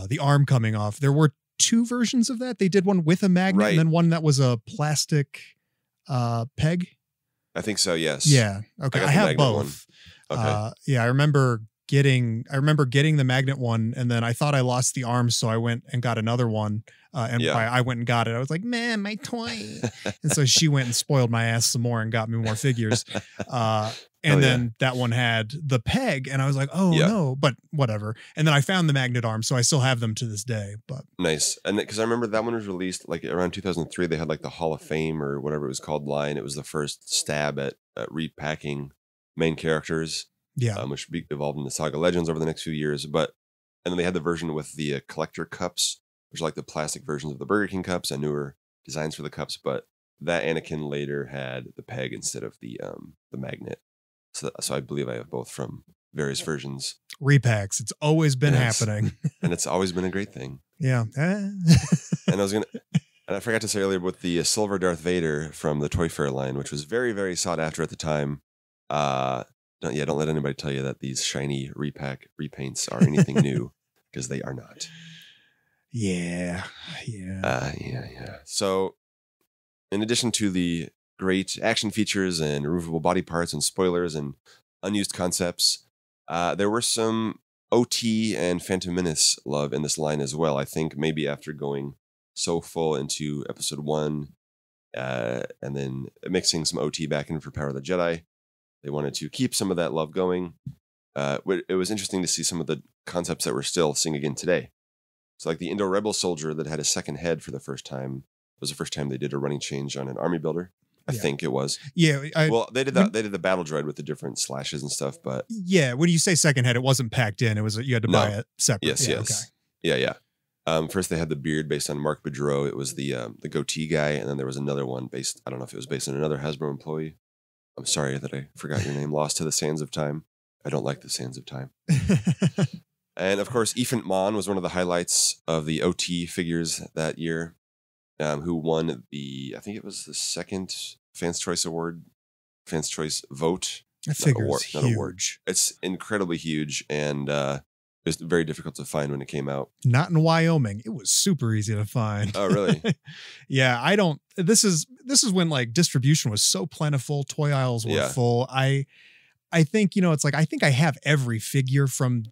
the arm coming off. There were 2 versions of that. They did one with a magnet, and then one that was a plastic peg. I think so. Yes. Yeah. Okay. I have both. Okay. Yeah. I remember getting the magnet one, and then I thought I lost the arm, so I went and got another one. I went and got it. I was like, man, my toy. And so she went and spoiled my ass some more and got me more figures. And then that one had the peg, and I was like, oh no, but whatever. And then I found the magnet arm, so I still have them to this day. But nice. And because I remember that one was released like around 2003. They had like the Hall of Fame or whatever it was called line. It was the first stab at repacking main characters. Yeah. Which evolved into Saga Legends over the next few years. And then they had the version with the collector cups, which are like the plastic versions of the Burger King cups and newer designs for the cups. But that Anakin later had the peg instead of the magnet. So I believe I have both from various versions. Repacks. It's always been happening. And it's always been a great thing. Yeah. And I forgot to say earlier with the silver Darth Vader from the Toy Fair line, which was very, very sought after at the time. Don't let anybody tell you that these shiny repaints are anything new, because they are not. Yeah. So, in addition to the great action features and removable body parts and spoilers and unused concepts, there were some OT and Phantom Menace love in this line as well. I think maybe after going so full into episode 1 and then mixing some OT back in for Power of the Jedi, they wanted to keep some of that love going. It was interesting to see some of the concepts that we're still seeing again today. So like the Indo-Rebel soldier that had a second head for the first time. It was the first time they did a running change on an army builder. I think it was. Yeah. They did that. They did the battle droid with the different slashes and stuff. But yeah, when you say second head, it wasn't packed in. It was you had to buy it separate. Yes. Okay. Yeah. First, they had the beard based on Mark Boudreau. It was the goatee guy, and then there was another one based. I don't know if it was based on another Hasbro employee. I'm sorry that I forgot your name. Lost to the Sands of Time. I don't like the Sands of Time. And of course, Ephant Mon was one of the highlights of the OT figures that year. Who won I think it was the second Fans' Choice Award, Fans' Choice vote. That figure is huge. Award. It's incredibly huge, and it was very difficult to find when it came out. Not in Wyoming. It was super easy to find. Oh, really? Yeah, this is when like distribution was so plentiful, toy aisles were full. I think, it's like, I think I have every figure from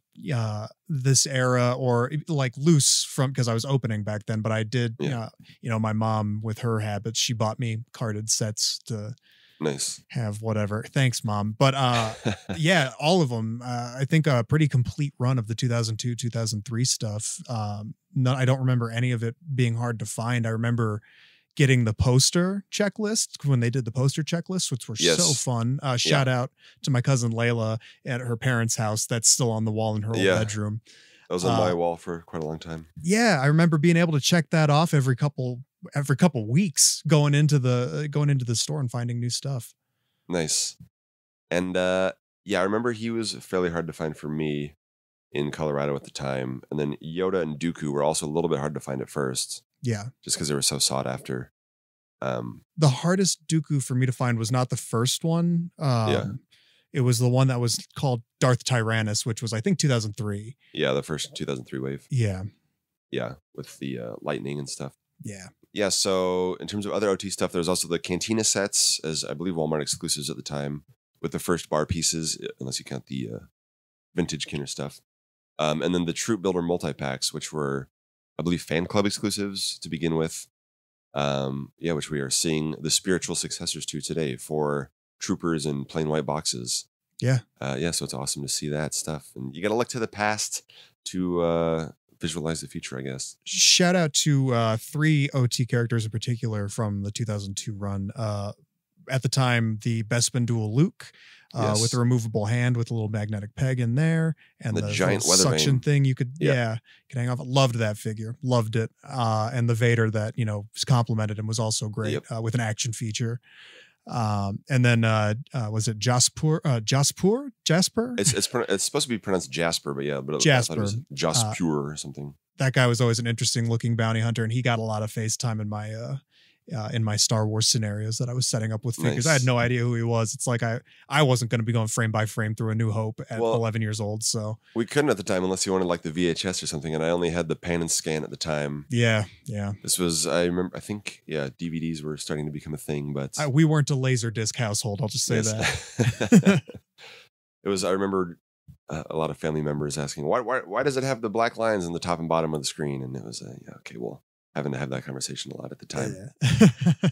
this era, or like loose from, because I was opening back then, but I did, my mom with her habits, she bought me carded sets to have whatever. Thanks, Mom. But yeah, all of them. I think a pretty complete run of the 2002, 2003 stuff. I don't remember any of it being hard to find. I remember getting the poster checklist when they did the poster checklist, which were so fun. Shout out to my cousin Layla at her parents' house. That's still on the wall in her old bedroom. That was on my wall for quite a long time. Yeah, I remember being able to check that off every couple weeks going into the store and finding new stuff. Nice. And I remember he was fairly hard to find for me in Colorado at the time. And then Yoda and Dooku were also a little bit hard to find at first. Yeah. Just because they were so sought after. The hardest Dooku for me to find was not the first one. It was the one that was called Darth Tyrannus, which was, I think, 2003. Yeah, the first 2003 wave. Yeah. Yeah, with the lightning and stuff. Yeah. Yeah, so in terms of other OT stuff, there's also the Cantina sets, as I believe Walmart exclusives at the time, with the first bar pieces, unless you count the vintage Kenner stuff. And then the Troop Builder multi-packs, which were, I believe, fan club exclusives to begin with. Which we are seeing the spiritual successors to today for troopers in plain white boxes. Yeah. So it's awesome to see that stuff. And you got to look to the past to visualize the future, I guess. Shout out to 3 OT characters in particular from the 2002 run. At the time, the Bespin Dual Luke, with a removable hand with a little magnetic peg in there, and the giant suction thing you could hang off. Loved that figure, loved it. And the Vader that was complimented and was also great with an action feature. And then was it Jasper? It's supposed to be pronounced Jasper, but Jasper. I thought it was Jaspur or something. That guy was always an interesting looking bounty hunter, and he got a lot of face time in my Star Wars scenarios that I was setting up with figures. Nice. I had no idea who he was. It's like I wasn't going to be going frame by frame through A New Hope at 11 years old. So we couldn't at the time unless you wanted like the VHS or something. And I only had the pan and scan at the time. Yeah. This was, I think DVDs were starting to become a thing, but we weren't a laser disc household. I'll just say that. It was, I remember a lot of family members asking, why does it have the black lines on the top and bottom of the screen? And it was, having to have that conversation a lot at the time. Yeah.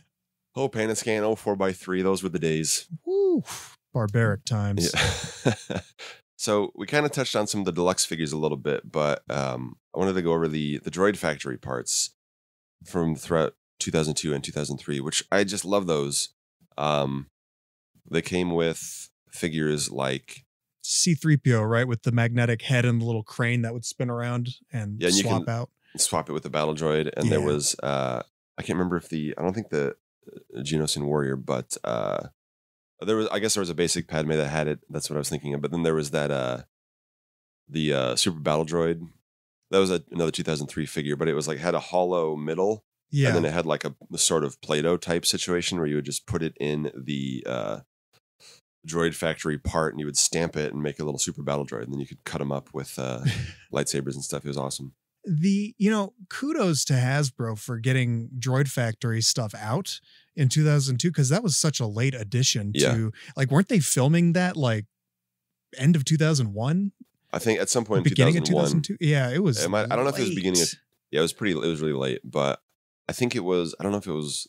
Oh, pan and scan, 4x3. Those were the days. Woo. Barbaric times. Yeah. So we kind of touched on some of the deluxe figures a little bit, but I wanted to go over the Droid Factory parts from throughout 2002 and 2003, which I just love those. They came with figures like C-3PO, right? With the magnetic head and the little crane that would spin around and swap out. Swap it with the battle droid, and there was I can't remember if I don't think the Geonosian warrior, but I guess there was a basic Padme that had it. That's what I was thinking of. But then there was that the Super Battle Droid. That was another 2003 figure, but it was like had a hollow middle. Yeah. And then it had like a sort of Play-Doh type situation where you would just put it in the droid factory part and you would stamp it and make a little Super Battle Droid. And then you could cut them up with lightsabers and stuff. It was awesome. Kudos to Hasbro for getting Droid Factory stuff out in 2002, because that was such a late addition to, like, weren't they filming that like end of 2001? I think at some point in beginning 2001. of 2002. Yeah, it was. I don't know if it was beginning of. Yeah, it was really late, but I think it was. I don't know if it was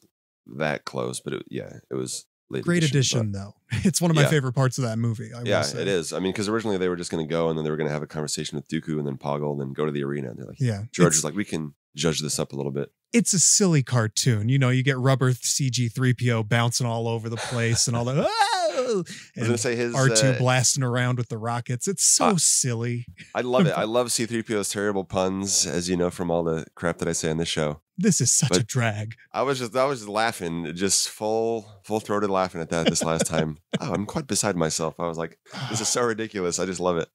that close, but it was late. Great addition though. It's one of my favorite parts of that movie. I will say. It is. I mean, because originally they were just going to go and then they were going to have a conversation with Dooku and then Poggle and then go to the arena. And they're like, George is like, we can judge this up a little bit. It's a silly cartoon. You get rubber CG-3PO bouncing all over the place and all that. I was going to say his R2 blasting around with the rockets. It's so silly. I love it. I love C-3PO's terrible puns, as you know from all the crap that I say on this show. This is such a drag. I was just laughing, just full-throated laughing at that this last time. I'm quite beside myself. I was like, this is so ridiculous. I just love it.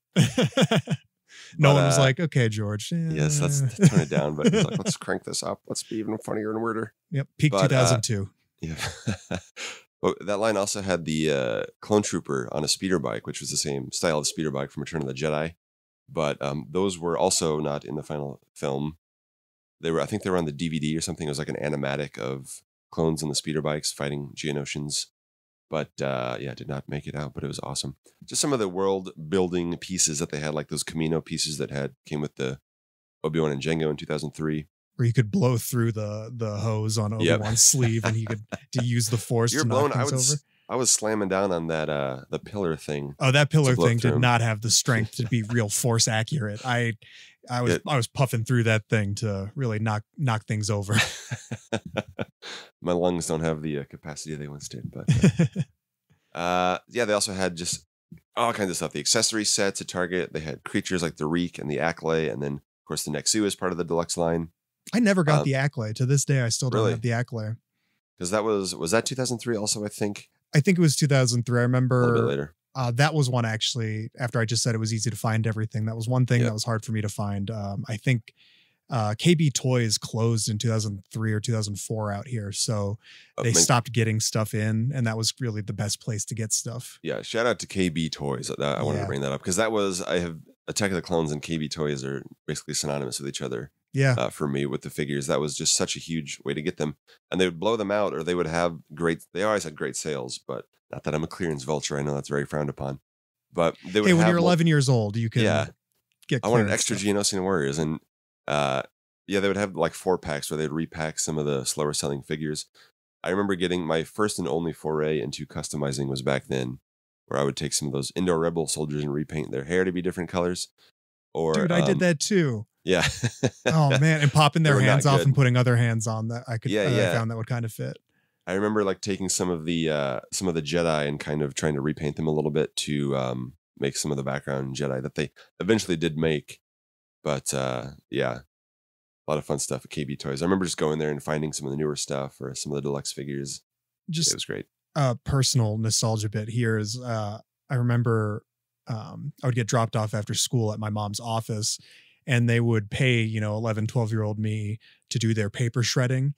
No one was like, okay, George. Yes, let's tone it down. But he's like, let's crank this up. Let's be even funnier and weirder. Yep, peak 2002. Yeah. Well, that line also had the clone trooper on a speeder bike, which was the same style of speeder bike from Return of the Jedi. But those were also not in the final film. I think they were on the DVD or something. It was like an animatic of clones on the speeder bikes fighting Geonosians. But did not make it out, but it was awesome. Just some of the world building pieces that they had, like those Camino pieces that came with the Obi-Wan and Jango in 2003. Where you could blow through the hose on Obi-Wan's sleeve and he could use the force to knock things over. I was slamming down on that the pillar thing. Oh, that pillar thing did not have the strength to be real force accurate. I was puffing through that thing to really knock things over. My lungs don't have the capacity they once did, but they also had just all kinds of stuff. The accessory sets at Target. They had creatures like the Reek and the Acklay, and then of course the Nexu is part of the deluxe line. I never got the Acklay. To this day, I still don't have the Acklay. Because was that 2003 also, I think? I think it was 2003. I remember a little bit later. That was one actually, after I just said it was easy to find everything. That was one thing that was hard for me to find. I think KB Toys closed in 2003 or 2004 out here. So they stopped getting stuff in, and that was really the best place to get stuff. Yeah, shout out to KB Toys. I wanted to bring that up because I have Attack of the Clones and KB Toys are basically synonymous with each other. Yeah. For me with the figures, that was just such a huge way to get them. And they would blow them out, or they would have they always had great sales, but not that I'm a clearance vulture. I know that's very frowned upon. But they would when you're 11 years old, you can get I wanted extra Geonosian Warriors. And they would have like 4-packs where they'd repack some of the slower selling figures. I remember getting my first and only foray into customizing was back then, where I would take some of those Indoor Rebel soldiers and repaint their hair to be different colors. Dude, I did that too. Yeah. Oh man, and popping their hands off and putting other hands on that I could. I found that would kind of fit. I remember like taking some of the Jedi and kind of trying to repaint them a little bit to make some of the background Jedi that they eventually did make. But a lot of fun stuff at KB Toys. I remember just going there and finding some of the newer stuff or some of the deluxe figures. It was great. Personal nostalgia bit here is I remember I would get dropped off after school at my mom's office, and they would pay, 11, 12-year-old me to do their paper shredding,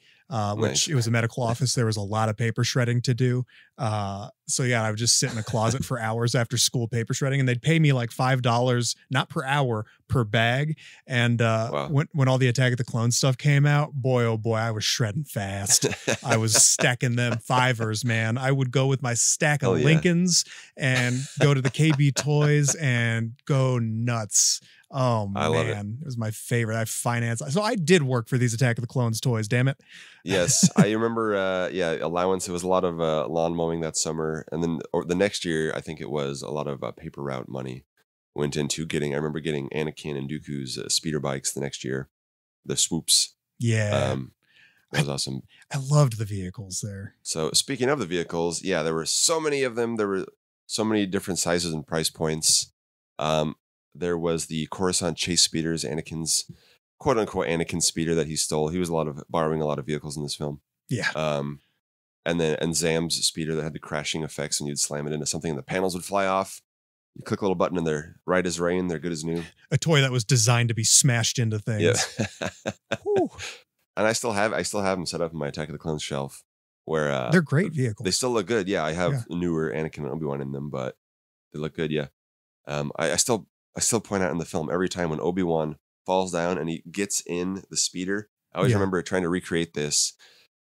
which it was a medical office. There was a lot of paper shredding to do. I would just sit in a closet for hours after school paper shredding, and they'd pay me like $5, not per hour, per bag. And when all the Attack of the Clones stuff came out, boy, oh boy, I was shredding fast. I was stacking them fivers, man. I would go with my stack of Lincolns and go to the KB Toys and go nuts. Oh man, it was my favorite. I financed. So I did work for these Attack of the Clones toys. Damn it. Yes, I remember. Allowance. It was a lot of lawn mowing that summer, and then the next year, I think it was a lot of paper route money went into getting. I remember getting Anakin and Dooku's speeder bikes the next year, the swoops. Yeah, that was awesome. I loved the vehicles there. So speaking of the vehicles, there were so many of them. There were so many different sizes and price points. There was the Coruscant chase speeders, Anakin's quote unquote Anakin speeder that he stole. He was borrowing a lot of vehicles in this film. Yeah. and Zam's speeder that had the crashing effects, and you'd slam it into something, and the panels would fly off. You click a little button, and they're right as rain. They're good as new. A toy that was designed to be smashed into things. Yeah. And I still have them set up in my Attack of the Clones shelf, where they're great vehicles. They still look good. Yeah, I have newer Anakin and Obi-Wan in them, but they look good. Yeah. I still point out in the film every time when Obi-Wan falls down and he gets in the speeder. I always remember trying to recreate this,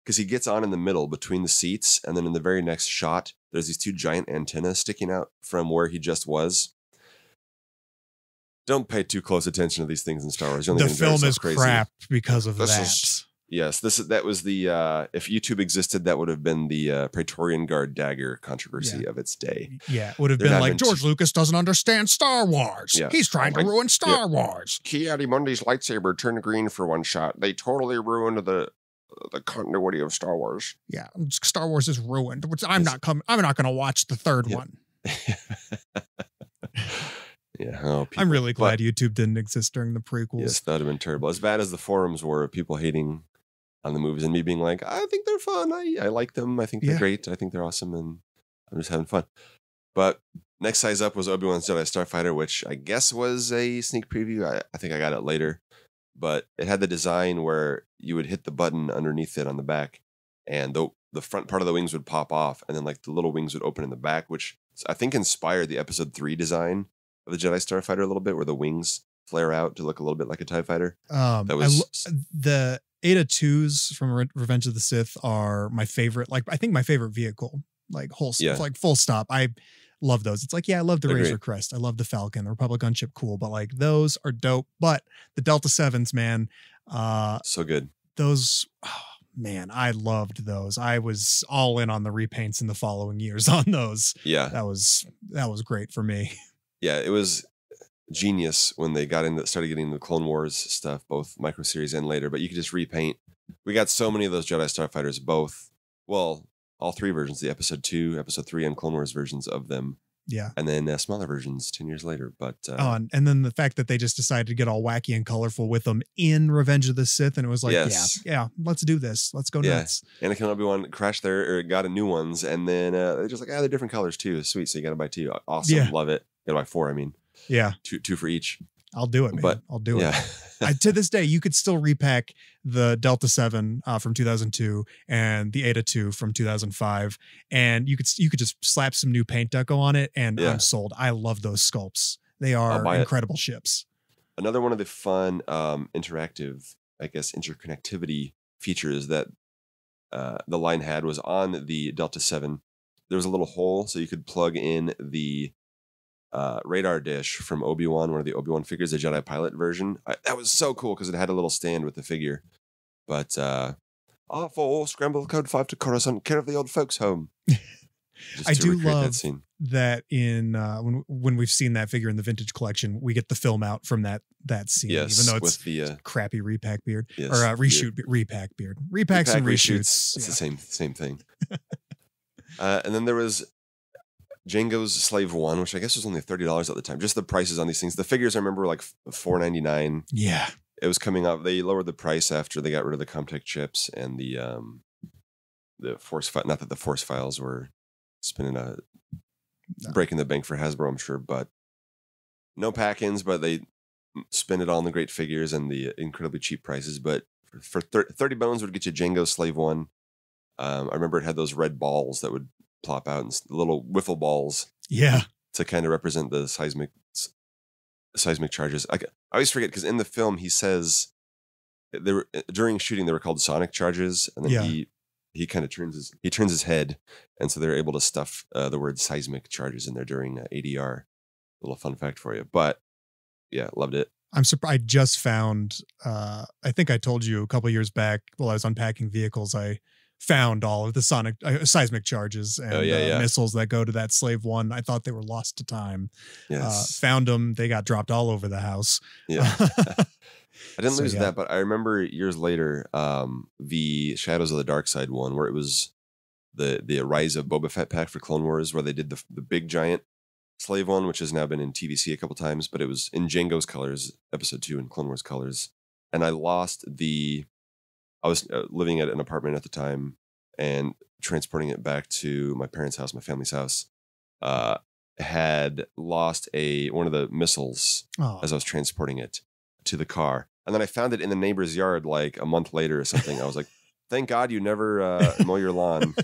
because he gets on in the middle between the seats, and then in the very next shot, there's these two giant antennas sticking out from where he just was. Don't pay too close attention to these things in Star Wars. The film is crap because of that. That was the if YouTube existed, that would have been the Praetorian Guard dagger controversy of its day. Yeah, it would have been like, George Lucas doesn't understand Star Wars. Yeah. He's trying to ruin Star Wars. Ki-Adi-Mundi's lightsaber turned green for one shot. They totally ruined the continuity of Star Wars. Yeah, Star Wars is ruined. I'm not going to watch the third one. Yeah, oh, I'm really glad YouTube didn't exist during the prequels. Yes, that would have been terrible. As bad as the forums were of people hating on the movies and me being like, I think they're fun. I like them. I think they're great. I think they're awesome, and I'm just having fun. But next size up was Obi-Wan's Jedi Starfighter, which I guess was a sneak preview. I think I got it later, but it had the design where you would hit the button underneath it on the back, and the front part of the wings would pop off, and then like the little wings would open in the back, which I think inspired the Episode 3 design of the Jedi Starfighter a little bit, where the wings flare out to look a little bit like a TIE fighter. That was the Eta 2s from Revenge of the Sith are my favorite. Like, I think my favorite vehicle, like like full stop. I love those. It's like, I love the Razor Crest. I love the Falcon, the Republic gunship. Cool. But like, those are dope. But the Delta 7s, man. So good. Those, man, I loved those. I was all in on the repaints in the following years on those. Yeah. That was great for me. Yeah, it was genius when they started getting the Clone Wars stuff, both micro series and later, but you could just repaint. We got so many of those Jedi Starfighters, all three versions, the Episode 2, Episode 3, and Clone Wars versions of them. Yeah. And then smaller versions 10 years later. But and then the fact that they just decided to get all wacky and colorful with them in Revenge of the Sith, and it was like, let's do this. Let's go nuts. Anakin and Obi-Wan crashed got new ones, and then they're just like, they're different colors too. Sweet, so you got to buy 2. Awesome, yeah. Love it. You got to buy 4, I mean. Yeah. 2 for each. I'll do it, man. I'll do it. To this day, you could still repack the Delta 7 from 2002 and the Eta 2 from 2005, and you could just slap some new paint deco on it, and I'm sold. I love those sculpts. They are incredible ships. Another one of the fun interactive, I guess, interconnectivity features that the line had was on the Delta 7. There was a little hole so you could plug in the radar dish from Obi-Wan, one of the Obi-Wan figures, the Jedi pilot version. That was so cool because it had a little stand with the figure. But R4, scramble code 5 to Coruscant, care of the old folks home. I do love that in when we've seen that figure in the vintage collection, we get the film out from that scene, even though it's with the crappy repack beard or reshoot repack beard. Repacks and reshoots. It's the same thing. And then there was Jango's Slave 1, which I guess was only $30 at the time. Just the prices on these things. The figures I remember were like $4.99. Yeah. It was coming up. They lowered the price after they got rid of the Comtech chips and the Force file. Not that the Force files were breaking the bank for Hasbro, I'm sure, but no pack-ins, but they spend it all on the great figures and the incredibly cheap prices. But for 30 bones would get you Jango's Slave 1. I remember it had those red balls that would plop out, and little wiffle balls. Yeah. To kind of represent the seismic charges. I always forget because in the film he says during shooting they were called sonic charges, and then he kind of turns his head, and so they're able to stuff the word seismic charges in there during ADR. Little fun fact for you, but yeah, loved it. I'm surprised. I just found. I think I told you a couple years back while I was unpacking vehicles, I found all of the seismic charges and missiles that go to that Slave 1. I thought they were lost to time. Yes. Found them. They got dropped all over the house. Yeah. I didn't lose that, but I remember years later, the Shadows of the Dark Side one, where it was the Rise of Boba Fett pack for Clone Wars, where they did the big giant Slave one, which has now been in TVC a couple times, but it was in Jango's colors, Episode 2 and Clone Wars colors. And I lost I was living at an apartment at the time, and transporting it back to my parents' house, my family's house, had lost one of the missiles as I was transporting it to the car. And then I found it in the neighbor's yard like a month later or something. I was like, thank God you never mow your lawn,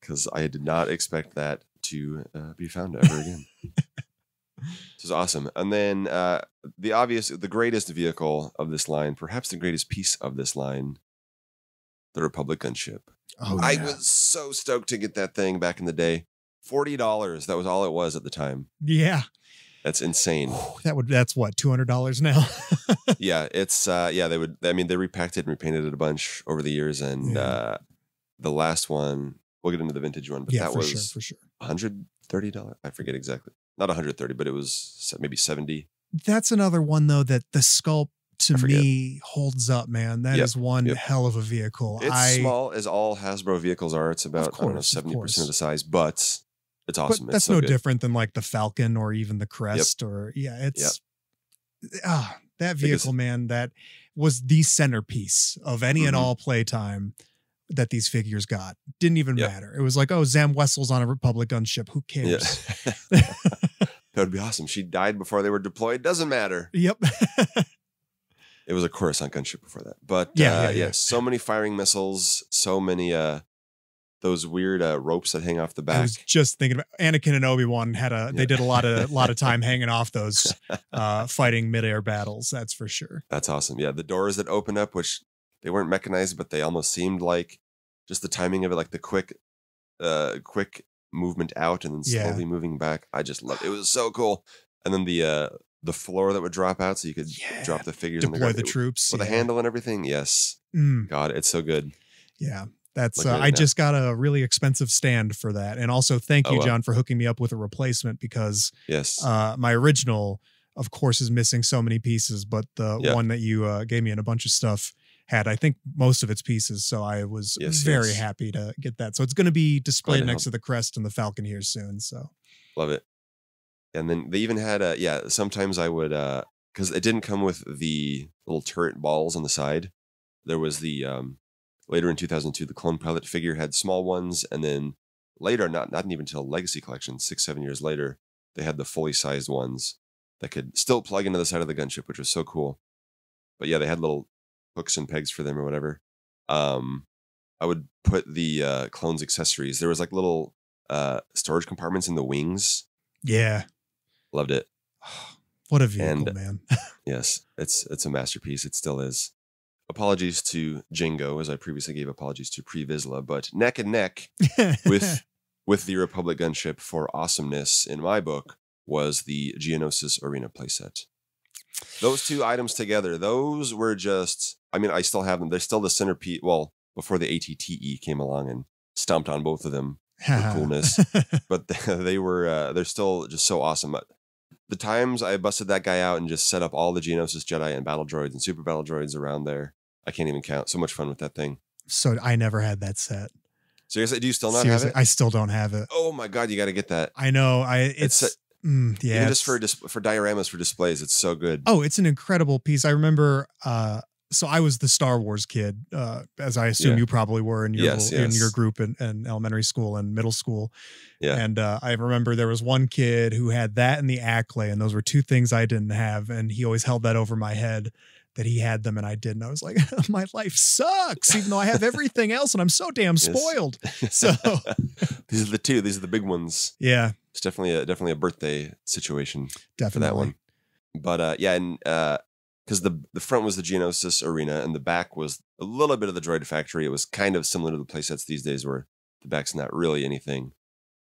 because I did not expect that to be found ever again. This is awesome. And then the greatest vehicle of this line, perhaps the greatest piece of this line, the Republic gunship. Oh, yeah. I was so stoked to get that thing back in the day. $40. That was all it was at the time. Yeah. That's insane. That's what, $200 now? Yeah, it's they repacked it and repainted it a bunch over the years, and the last one, we'll get into the vintage one, but that was for sure. $130. I forget exactly. Not 130, but it was maybe 70. That's another one though that the sculpt to me holds up, man. That is one hell of a vehicle. It's small as all Hasbro vehicles are. It's about 70% of the size, but it's awesome. But that's no different than like the Falcon or even the Crest that vehicle, man, that was the centerpiece of any and all playtime that these figures got. Didn't even matter. It was like, oh, Zam Wessel's on a Republic gunship. Who cares? Yeah. That would be awesome. She died before they were deployed. Doesn't matter. Yep. It was a Coruscant gunship before that. But so many firing missiles, so many those weird ropes that hang off the back. I was just thinking about Anakin and Obi-Wan they did a lot of time hanging off those fighting midair battles. That's for sure. That's awesome. Yeah. The doors that open up, which they weren't mechanized, but they almost seemed like just the timing of it, like the quick movement out and then slowly moving back. I just loved it. It was so cool. And then the floor that would drop out so you could drop the figures in the troops with a handle and everything. Yes. God, it's so good. Yeah. That's I just got a really expensive stand for that. And also thank you, John, for hooking me up with a replacement, because my original, of course, is missing so many pieces, but the one that you gave me and a bunch of stuff had, I think, most of its pieces. So I was very happy to get that. So it's going to be displayed next to the Crest and the Falcon here soon. So love it. And then they even had sometimes I would, because it didn't come with the little turret balls on the side. There was the, later in 2002, the Clone Pilot figure had small ones. And then later, not even until Legacy Collection, 6-7 years later, they had the fully sized ones that could still plug into the side of the gunship, which was so cool. But yeah, they had little hooks and pegs for them or whatever. I would put the clones accessories. There was like little storage compartments in the wings. Yeah. Loved it. What a vehicle, man. Yes, it's a masterpiece. It still is. Apologies to Jingo, as I previously gave apologies to Pre-Vizsla, but neck and neck with the Republic gunship for awesomeness in my book was the Geonosis Arena playset. Those two items together, those were just, I mean, I still have them. They're still the centerpiece. Well, before the ATTE came along and stomped on both of them for coolness, but they're still just so awesome. The times I busted that guy out and just set up all the Geonosis Jedi and battle droids and super battle droids around there, I can't even count. So much fun with that thing. So I never had that set. Seriously? Do you still not have it? I still don't have it. Oh my God, you got to get that. I know. Even just for dioramas for displays, it's so good. Oh, it's an incredible piece. I remember. So I was the Star Wars kid, as I assume you probably were in your in your group in elementary school and middle school. Yeah. And I remember there was one kid who had that and the Acklay, and those were two things I didn't have. And he always held that over my head that he had them and I didn't. I was like, my life sucks, even though I have everything else and I'm so damn spoiled. So these are the two. These are the big ones. Yeah. It's definitely a birthday situation for that one. But because the front was the Geonosis Arena and the back was a little bit of the Droid Factory. It was kind of similar to the playsets these days where the back's not really anything.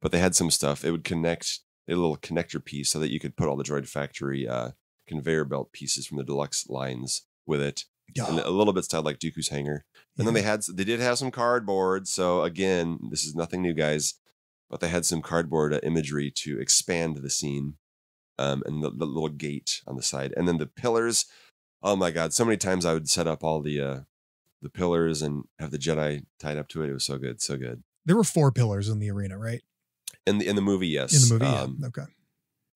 But they had some stuff. It would connect a little connector piece so that you could put all the Droid Factory conveyor belt pieces from the deluxe lines with it. And a little bit styled like Dooku's hangar. And then they did have some cardboard. So again, this is nothing new, guys. But they had some cardboard imagery to expand the scene. And the little gate on the side. And then the pillars. Oh my God. So many times I would set up all the pillars and have the Jedi tied up to it. It was so good. So good. There were 4 pillars in the arena, right? In the movie, yes. In the movie, yeah. Okay.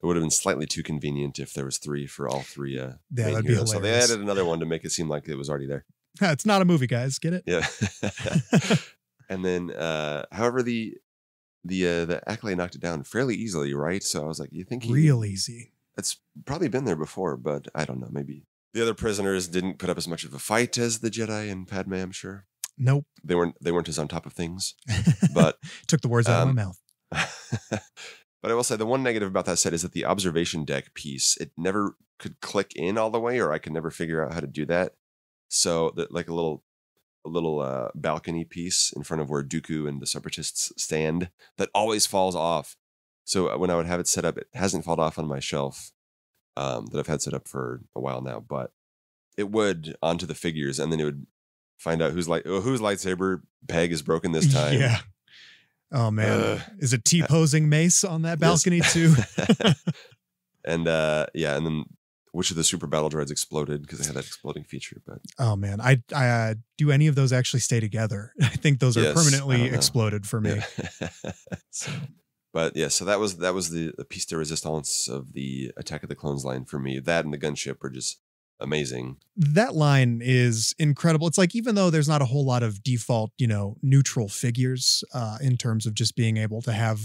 It would have been slightly too convenient if there was 3 for all 3. Yeah, that'd be hilarious. So they added another one to make it seem like it was already there. It's not a movie, guys. Get it? Yeah. And then, however, the acolyte knocked it down fairly easily, right? So I was like, you think real easy? It's probably been there before, but I don't know. Maybe the other prisoners didn't put up as much of a fight as the Jedi and Padme, I'm sure. Nope. They weren't as on top of things. But took the words out of my mouth. But I will say the one negative about that set is that the observation deck piece, it never could click in all the way, or I could never figure out how to do that. So that like a little balcony piece in front of where Dooku and the Separatists stand that always falls off. So when I would have it set up, it hasn't fallen off on my shelf that I've had set up for a while now, but it would onto the figures, and then it would find out whose lightsaber peg is broken this time. Yeah. Oh man, is it T-posing Mace on that balcony too? And and then which of the super battle droids exploded because they had that exploding feature. But oh man, I do any of those actually stay together? I think those are permanently exploded for me. Yeah. So. But yeah, so that was the piece de resistance of the Attack of the Clones line for me. That and the gunship were just amazing. That line is incredible. It's like, even though there's not a whole lot of default, neutral figures in terms of just being able to have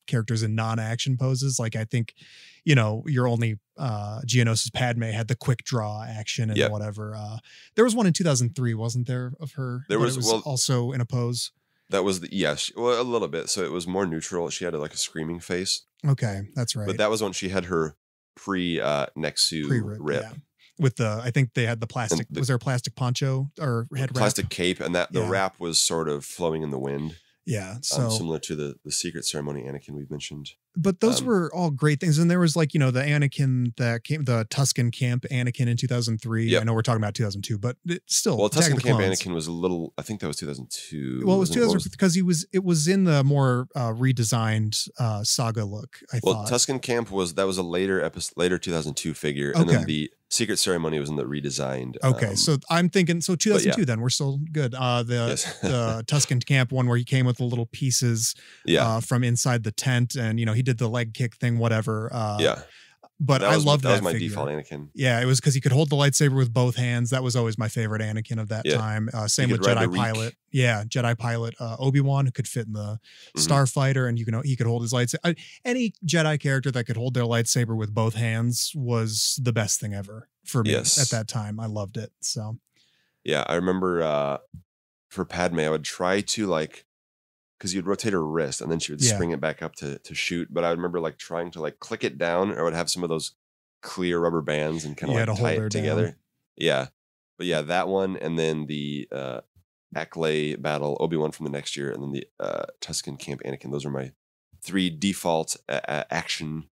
characters in non-action poses. Like I think, your only Geonosian Padme had the quick draw action and whatever. There was one in 2003, wasn't there, of her? There was also in a pose. That was a little bit. So it was more neutral. She had like a screaming face. Okay, that's right. But that was when she had her Nexu rip. Yeah. With I think they had the plastic. Was there a plastic poncho or head wrap? Plastic cape, and that the wrap was sort of flowing in the wind. Yeah, so similar to the secret ceremony Anakin we've mentioned. But those were all great things, and there was like the Anakin that came, the Tusken Camp Anakin in 2003. Yep. I know we're talking about 2002, but still, Tusken Camp Anakin was a little. I think that was 2002. Well, it was 2000 because it was in the more redesigned saga look. I thought Tusken Camp was a later 2002 figure, and then the Secret Ceremony was in the redesigned. Okay, so I'm thinking 2002. Then we're still good. The Tusken Camp one where he came with the little pieces from inside the tent, and he did the leg kick thing, whatever. But I loved that. That was my figure. default Anakin. Yeah, it was because he could hold the lightsaber with both hands. That was always my favorite Anakin of that time. Same with Jedi pilot. Yeah, Jedi pilot Obi-Wan, who could fit in the starfighter, and he could hold his lightsaber. Any Jedi character that could hold their lightsaber with both hands was the best thing ever for me at that time. I loved it. So yeah, I remember for Padme, I would try to because you'd rotate her wrist and then she would spring it back up to shoot. But I remember trying to click it down, or I would have some of those clear rubber bands and kind of tie it together. Down. Yeah. But yeah, that one, and then the Acklay battle, Obi-Wan from the next year, and then the Tusken Camp Anakin. Those are my 3 default action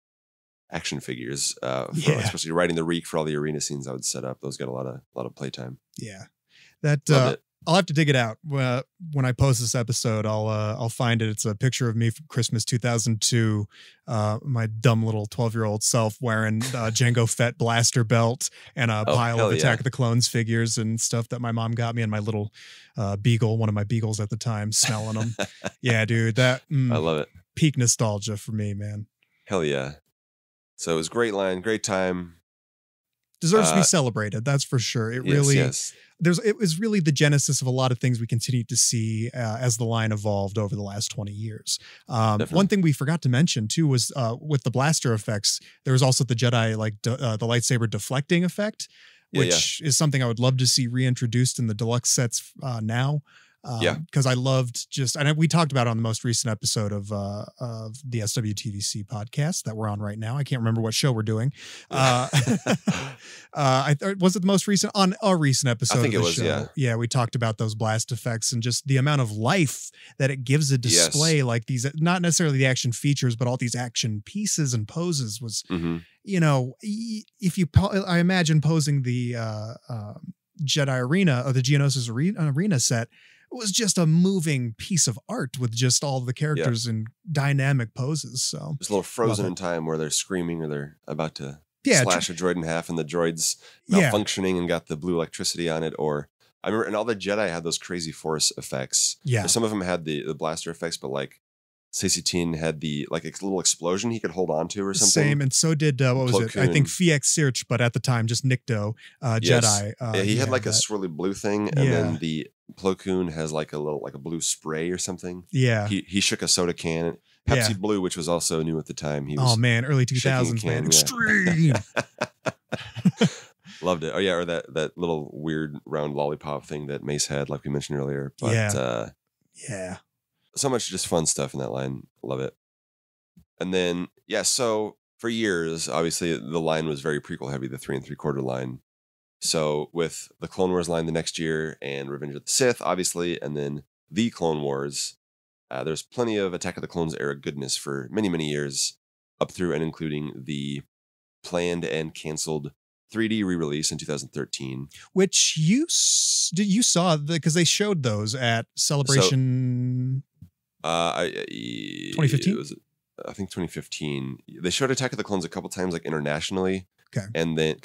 figures. Especially riding the Reek for all the arena scenes I would set up. Those got a lot of playtime. Yeah. That I'll have to dig it out when I post this episode. I'll find it. It's a picture of me from Christmas 2002. My dumb little 12-year-old self wearing Jango Fett blaster belt and a pile of Attack of the Clones figures and stuff that my mom got me, and my little beagle, one of my beagles at the time, smelling them. Yeah, dude, that I love it. Peak nostalgia for me, man. Hell yeah! So it was a great line, great time. Deserves to be celebrated. That's for sure. It was really the genesis of a lot of things we continue to see as the line evolved over the last 20 years. One thing we forgot to mention too was with the blaster effects, there was also the Jedi the lightsaber deflecting effect, which is something I would love to see reintroduced in the deluxe sets now. Because I loved and we talked about it on the most recent episode of the SWTVC podcast that we're on right now. I can't remember what show we're doing. Was it the most recent? On a recent episode? I think of the it was. show. Yeah, we talked about those blast effects and just the amount of life that it gives a display. Like these, not necessarily the action features, but all these action pieces and poses was. If I imagine posing the Jedi Arena or the Geonosis Arena set. It was just a moving piece of art with just all the characters in dynamic poses. So there's a little frozen in time where they're screaming or they're about to slash a droid in half, and the droid's malfunctioning and got the blue electricity on it. Or I remember, and all the Jedi had those crazy force effects. Yeah, some of them had the blaster effects, but Saesee had the a little explosion he could hold on to or something. Same, and so did what was it? I think Fiek Sirch, but at the time just Nikto Jedi. He had a swirly blue thing, and then the Plo Koon has like a blue spray or something. Yeah. He shook a soda can. Pepsi Blue, which was also new at the time. He was early 2000s, man. Extreme. Loved it. Oh yeah, or that little weird round lollipop thing that Mace had, like we mentioned earlier. But so much just fun stuff in that line. Love it. And then so for years, obviously the line was very prequel heavy, the 3 3/4 line. So with the Clone Wars line the next year and Revenge of the Sith, obviously, and then the Clone Wars, there's plenty of Attack of the Clones era goodness for many, many years, up through and including the planned and canceled 3D re-release in 2013. Which you saw, because they showed those at Celebration 2015? I think 2015. They showed Attack of the Clones a couple times, like internationally. Okay. And then,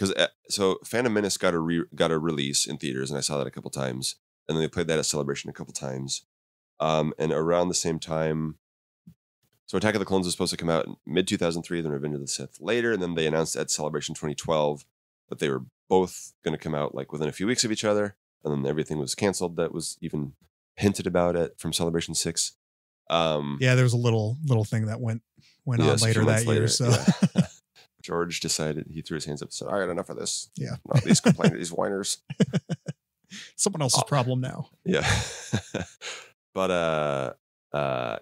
so Phantom Menace got a release in theaters, and I saw that a couple times. And then they played that at Celebration a couple times. And around the same time, so Attack of the Clones was supposed to come out in mid-2003, then Revenge of the Sith later, and then they announced at Celebration 2012 that they were both going to come out like within a few weeks of each other, and then everything was canceled that was even hinted about from Celebration 6. There was a little thing that went on later that year. So yeah. George decided, he threw his hands up and said, "All right, enough of this. Yeah. Not these complainers, these whiners. Someone else's problem now." Yeah. But the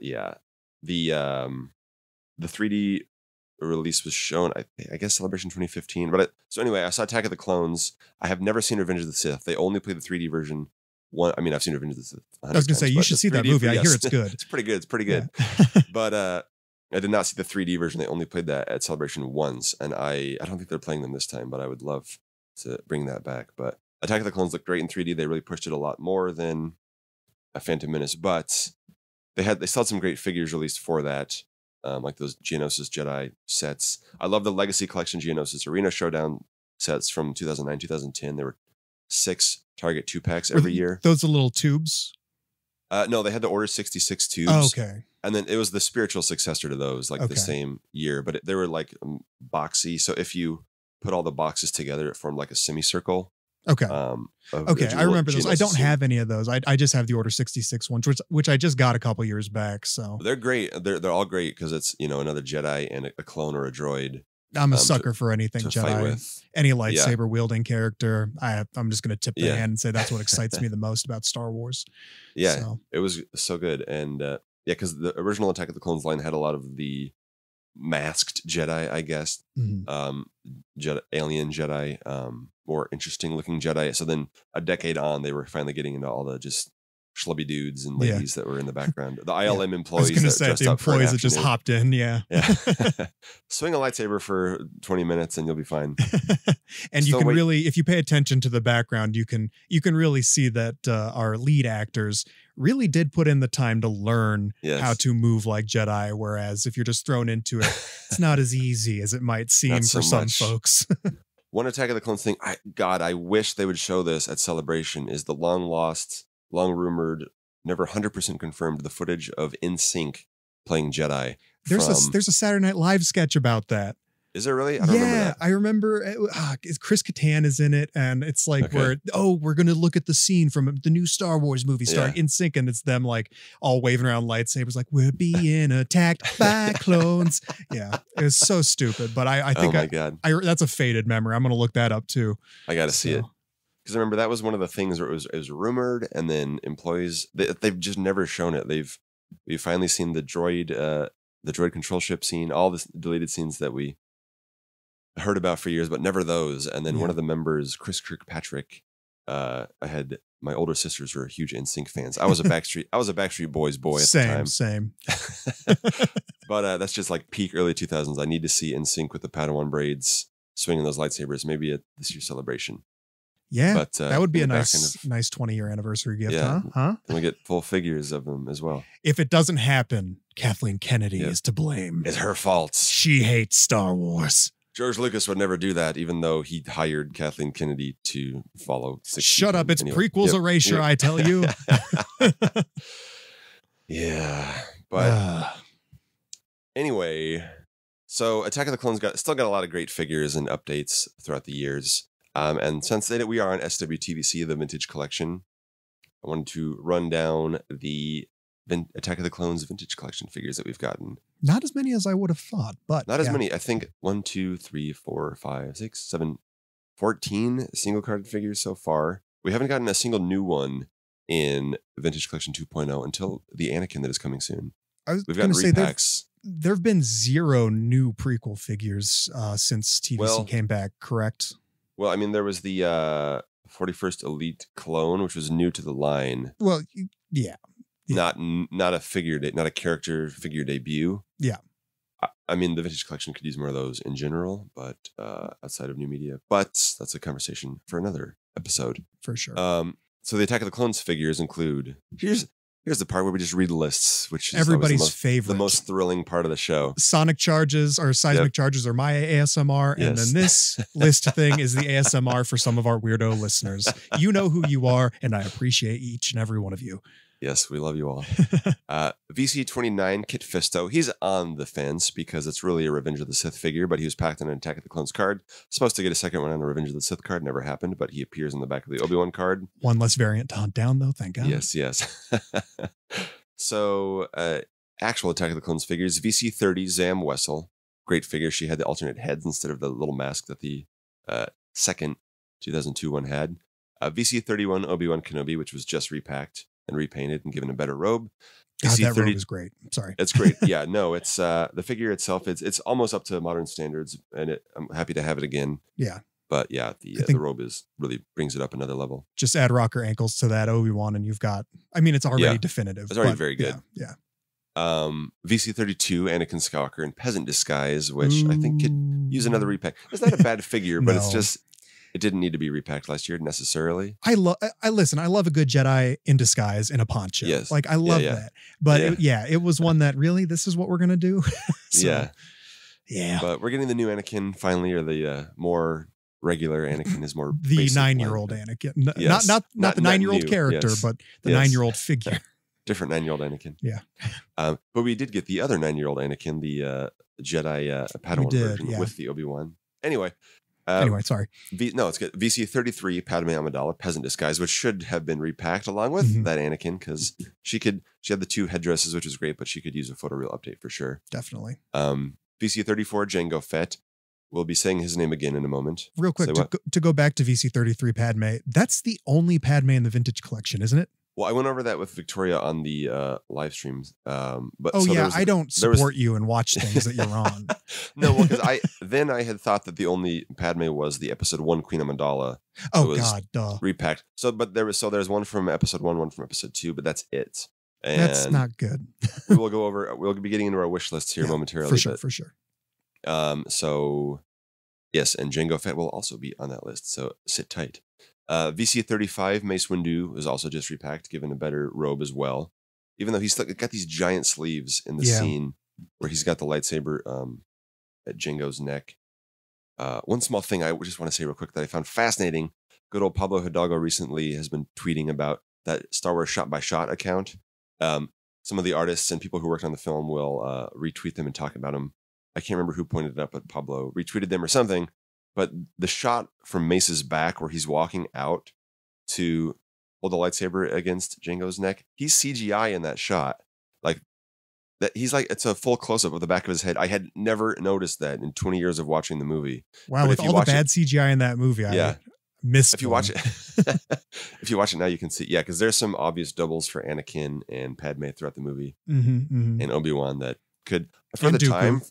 3D release was shown, I guess Celebration 2015. So anyway, I saw Attack of the Clones. I have never seen Revenge of the Sith. They only played the 3D version. I've seen Revenge of the Sith. I was going to say, you should see that movie. I hear it's good. It's pretty good. Yeah. But I did not see the 3D version. They only played that at Celebration once. And I don't think they're playing them this time, but I would love to bring that back. But Attack of the Clones looked great in 3D. They really pushed it a lot more than a Phantom Menace. But they still had some great figures released for that. Like those Geonosis Jedi sets. I love the Legacy Collection Geonosis Arena Showdown sets from 2009, 2010. There were 6 Target 2-packs every year. Those are little tubes? No, they had the Order 66 tubes. Oh, okay. And then it was the spiritual successor to those, the same year. But they were like boxy. So if you put all the boxes together, it formed like a semicircle. Okay. I remember those. I don't have any of those. I just have the Order 66 ones, which I just got a couple years back. So they're great. They're all great because it's another Jedi and a clone or a droid. I'm a sucker for anything Jedi. Any lightsaber wielding character. I'm just going to tip the hand and say that's what excites me the most about Star Wars. Yeah, so. It was so good. And because the original Attack of the Clones line had a lot of the masked Jedi, I guess. Mm-hmm. Alien Jedi, more interesting looking Jedi. So then a decade on, they were finally getting into all the just schlubby dudes and ladies that were in the background. The ILM employees. I was going to say the employees that just hopped in. Yeah. Swing a lightsaber for 20 minutes and you'll be fine. And you can really, if you pay attention to the background, you can really see that our lead actors really did put in the time to learn how to move like Jedi. Whereas if you're just thrown into it, it's not as easy as it might seem for some folks. One Attack of the Clones thing, I wish they would show this at Celebration, is the long rumored, never 100% confirmed, the footage of NSYNC playing Jedi. There's a Saturday Night Live sketch about that. Is there really? I don't remember that. I remember Chris Kattan is in it, and it's like we're going to look at the scene from the new Star Wars movie starring NSYNC, and it's them like all waving around lightsabers like, we're being attacked by clones. Yeah, it was so stupid, but I think that's a faded memory. I'm going to look that up too. I got to see it. Because I remember that was one of the things where it was rumored, and then employees they've just never shown it. We've finally seen the droid control ship scene, all the deleted scenes that we heard about for years, but never those. And then one of the members, Chris Kirkpatrick, my older sisters were huge NSYNC fans. I was a Backstreet Boys boy at the time. Same. But that's just like peak early 2000s. I need to see NSYNC with the Padawan braids swinging those lightsabers, maybe at this year's Celebration. Yeah, but that would be a nice 20-year anniversary gift, huh? And we get full figures of them as well. If it doesn't happen, Kathleen Kennedy is to blame. It's her fault. She hates Star Wars. George Lucas would never do that, even though he hired Kathleen Kennedy to follow. Shut up. It's prequels erasure, I tell you. Yeah. But anyway, so Attack of the Clones still got a lot of great figures and updates throughout the years. And since we are on SWTVC, the Vintage Collection, I wanted to run down the Attack of the Clones vintage collection figures that we've gotten. Not as many as I would have thought, but not as many. I think 1, 2, 3, 4, 5, 6, 7, 14 single card figures so far. We haven't gotten a single new one in Vintage Collection 2.0 until the Anakin that is coming soon. We've gotten repacks. There have been 0 new prequel figures since TVC came back, correct? Well, I mean, there was the 41st Elite clone, which was new to the line. Well, yeah. Not a figure, not a character figure debut. Yeah. I mean, the Vintage Collection could use more of those in general, but outside of new media. But that's a conversation for another episode. For sure. So the Attack of the Clones figures include... Here's the part where we just read lists, which is everybody's favorite. The most thrilling part of the show. Sonic charges or seismic charges are my ASMR. Yes. And then this list thing is the ASMR for some of our weirdo listeners. You know who you are, and I appreciate each and every one of you. Yes, we love you all. VC29 Kit Fisto. He's on the fence because it's really a Revenge of the Sith figure, but he was packed on an Attack of the Clones card. Supposed to get a second one on a Revenge of the Sith card. Never happened, but he appears in the back of the Obi-Wan card. One less variant to hunt down, though. Thank God. Yes. So, actual Attack of the Clones figures. VC30 Zam Wessel. Great figure. She had the alternate heads instead of the little mask that the second 2002 one had. VC31 Obi-Wan Kenobi, which was just repacked and repainted and given a better robe. God, that robe is great. Sorry. It's great. Yeah, no, it's the figure itself. It's almost up to modern standards, and I'm happy to have it again. Yeah. But yeah, the robe really brings it up another level. Just add rocker ankles to that Obi-Wan, and you've got. I mean, it's already definitive. It's already very good. Yeah. VC32 Anakin Skywalker in peasant disguise, which I think could use another repack. It's not a bad figure, but it's just. It didn't need to be repacked last year necessarily. I love a good Jedi in disguise in a poncho. Yes. Like I love that. But it was one that really, this is what we're going to do. Yeah. But we're getting the new Anakin finally, or the more regular Anakin is more the 9-year-old Anakin. Not the 9-year-old character, but the 9-year-old figure. Different 9-year-old Anakin. Yeah. But we did get the other 9-year-old Anakin, the Jedi Padawan version with the Obi-Wan. Anyway, sorry. It's good. VC33 Padme Amidala peasant disguise, which should have been repacked along with that Anakin, because she had the 2 headdresses, which was great, but she could use a photoreal update for sure. Definitely. VC34 Jango Fett. We'll be saying his name again in a moment. Real quick, to go back to VC33 Padme, that's the only Padme in the vintage collection, isn't it? Well, I went over that with Victoria on the live streams. But I don't support you and watch things that you're on. No, because I had thought that the only Padme was the episode 1 Queen Amidala. Oh God, duh. Repacked. There's one from episode 1, one from episode 2, but that's it. And that's not good. we'll be getting into our wish lists here momentarily. For sure. So yes, and Jango Fett will also be on that list. So sit tight. VC35 Mace Windu is also just repacked, given a better robe as well. Even though he's got these giant sleeves in the scene where he's got the lightsaber at Jango's neck. One small thing I just want to say real quick that I found fascinating. Good old Pablo Hidalgo recently has been tweeting about that Star Wars Shot by Shot account. Some of the artists and people who worked on the film will retweet them and talk about them. I can't remember who pointed it up, but Pablo retweeted them or something. But the shot from Mace's back where he's walking out to hold the lightsaber against Jango's neck, he's CGI in that shot. Like that, it's a full close-up of the back of his head. I had never noticed that in 20 years of watching the movie. Wow, but with all the bad CGI in that movie, I missed. If you watch it, if you watch it now, you can see. Yeah, because there's some obvious doubles for Anakin and Padme throughout the movie, and Obi-Wan that could for the time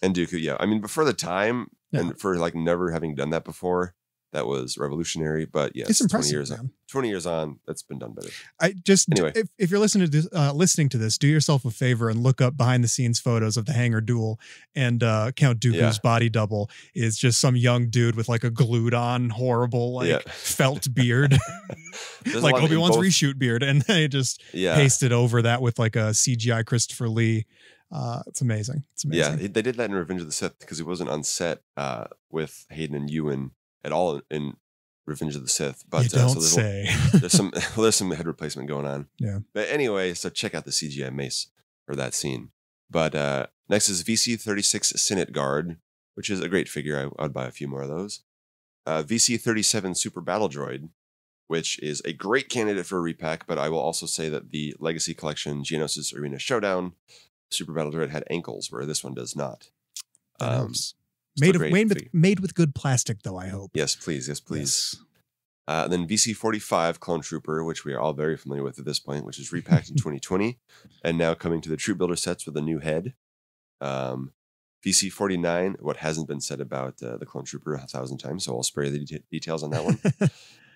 and Dooku. Yeah, I mean, but for the time. Yeah. And for never having done that before, that was revolutionary. But yeah, it's impressive. 20 years on, that's been done better. Anyway, if you're listening to this, do yourself a favor and look up behind the scenes photos of the hangar duel, and Count Dooku's body double is just some young dude with like a glued on horrible felt beard, like Obi-Wan's reshoot beard, and they just pasted over that with like a CGI Christopher Lee. It's amazing. Yeah, they did that in Revenge of the Sith because it wasn't on set with Hayden and Ewan at all in Revenge of the Sith. But there's some head replacement going on. Yeah. But anyway, so check out the CGI Mace for that scene. But next is VC36 Senate Guard, which is a great figure. I would buy a few more of those. VC37 Super Battle Droid, which is a great candidate for a repack, but I will also say that the Legacy Collection Geonosis Arena Showdown Super Battle Droid had ankles, where this one does not. That helps. Made with good plastic, though, I hope. Yes, please. Yes, please. Yes. Then VC-45 Clone Trooper, which we are all very familiar with at this point, which is repacked in 2020, and now coming to the Troop Builder sets with a new head. VC-49, what hasn't been said about the Clone Trooper 1,000 times, so I'll spare you the details on that one.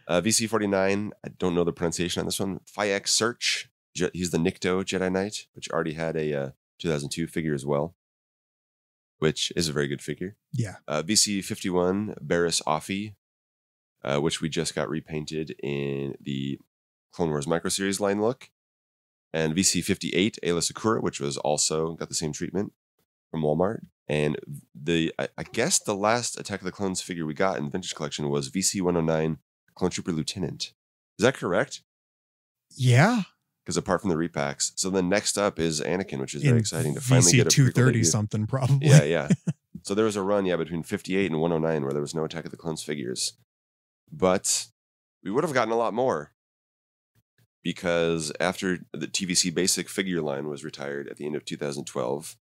VC-49, I don't know the pronunciation on this one. Phaex Search, he's the Nikto Jedi Knight, which already had a 2002 figure as well, which is a very good figure. Yeah. VC-51 Barriss Offee, which we just got repainted in the Clone Wars Micro Series line look. And VC-58 Aayla Secura, which was also got the same treatment from Walmart. And I guess the last Attack of the Clones figure we got in the Vintage Collection was VC-109 Clone Trooper Lieutenant. Is that correct? Yeah. Because apart from the repacks. So then next up is Anakin, which is very exciting to finally get a VC-230 something, probably. Yeah. So there was a run, between 58 and 109 where there was no Attack of the Clones figures. But we would have gotten a lot more. Because after the TVC Basic figure line was retired at the end of 2012,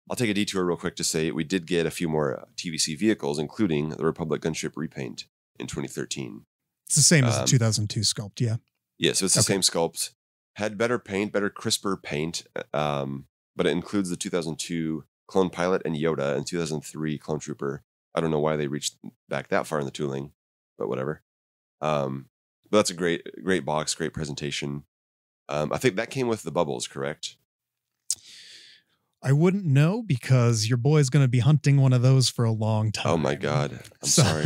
I'll take a detour real quick to say we did get a few more TVC vehicles, including the Republic Gunship repaint in 2013. It's the same as the 2002 sculpt, yeah. Yeah, so it's the same sculpt. Had better paint, better, crisper paint, but it includes the 2002 Clone Pilot and Yoda and 2003 Clone Trooper. I don't know why they reached back that far in the tooling, but whatever. But that's a great box, great presentation. I think that came with the bubbles, correct? I wouldn't know because your boy's going to be hunting one of those for a long time. Oh my God. I'm sorry.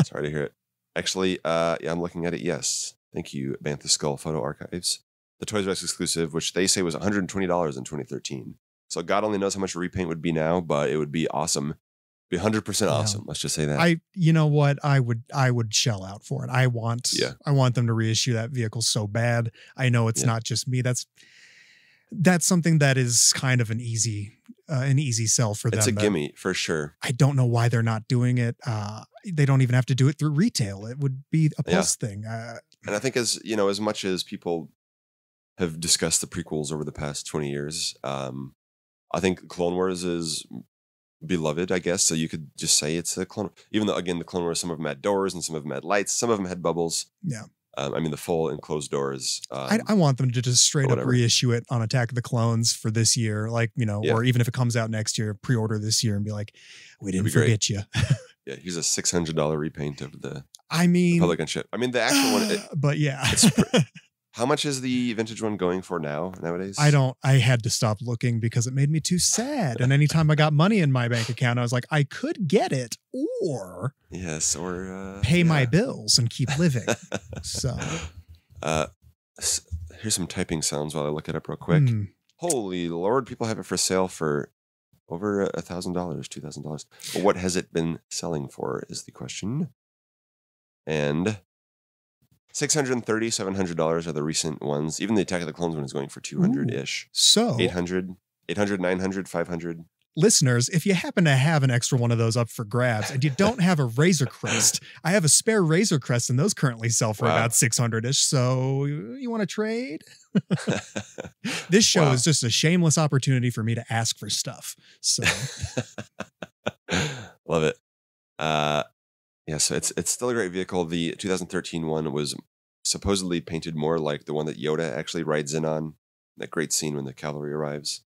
Sorry to hear it. Actually, I'm looking at it. Yes. Thank you, Bantha Skull Photo Archives. The Toys R Us exclusive, which they say was $120 in 2013. So God only knows how much a repaint would be now, but it would be awesome. Be 100% awesome. Let's just say that. You know what? I would shell out for it. I want them to reissue that vehicle so bad. I know it's not just me. That's something that is kind of an easy sell for them. It's a gimme for sure. I don't know why they're not doing it. They don't even have to do it through retail. It would be a plus thing. And I think as much as people have discussed the prequels over the past 20 years, I think Clone Wars is beloved, I guess. So you could just say it's a Clone. Even though again the Clone Wars, some of them had doors and some of them had lights. Some of them had bubbles. Yeah. The full enclosed doors. I want them to just straight up reissue it on Attack of the Clones for this year, or even if it comes out next year, pre-order this year and be like, we didn't forget you. Yeah, here's a $600 repaint of the Republic Gunship. The actual one. But yeah. How much is the vintage one going for nowadays? I had to stop looking because it made me too sad. And anytime I got money in my bank account, I was like, I could get it or pay my bills and keep living. So here's some typing sounds while I look it up real quick. Holy Lord, people have it for sale for over $1,000, $2,000. But what has it been selling for is the question. And $630, $700 are the recent ones. Even the Attack of the Clones one is going for $200-ish. So 800, 900, 500. Listeners, if you happen to have an extra one of those up for grabs and you don't have a Razor Crest, I have a spare Razor Crest and those currently sell for about $600-ish. So you want to trade? This show is just a shameless opportunity for me to ask for stuff. So love it. So it's still a great vehicle. The 2013 one was supposedly painted more like the one that Yoda actually rides in on. That great scene when the cavalry arrives.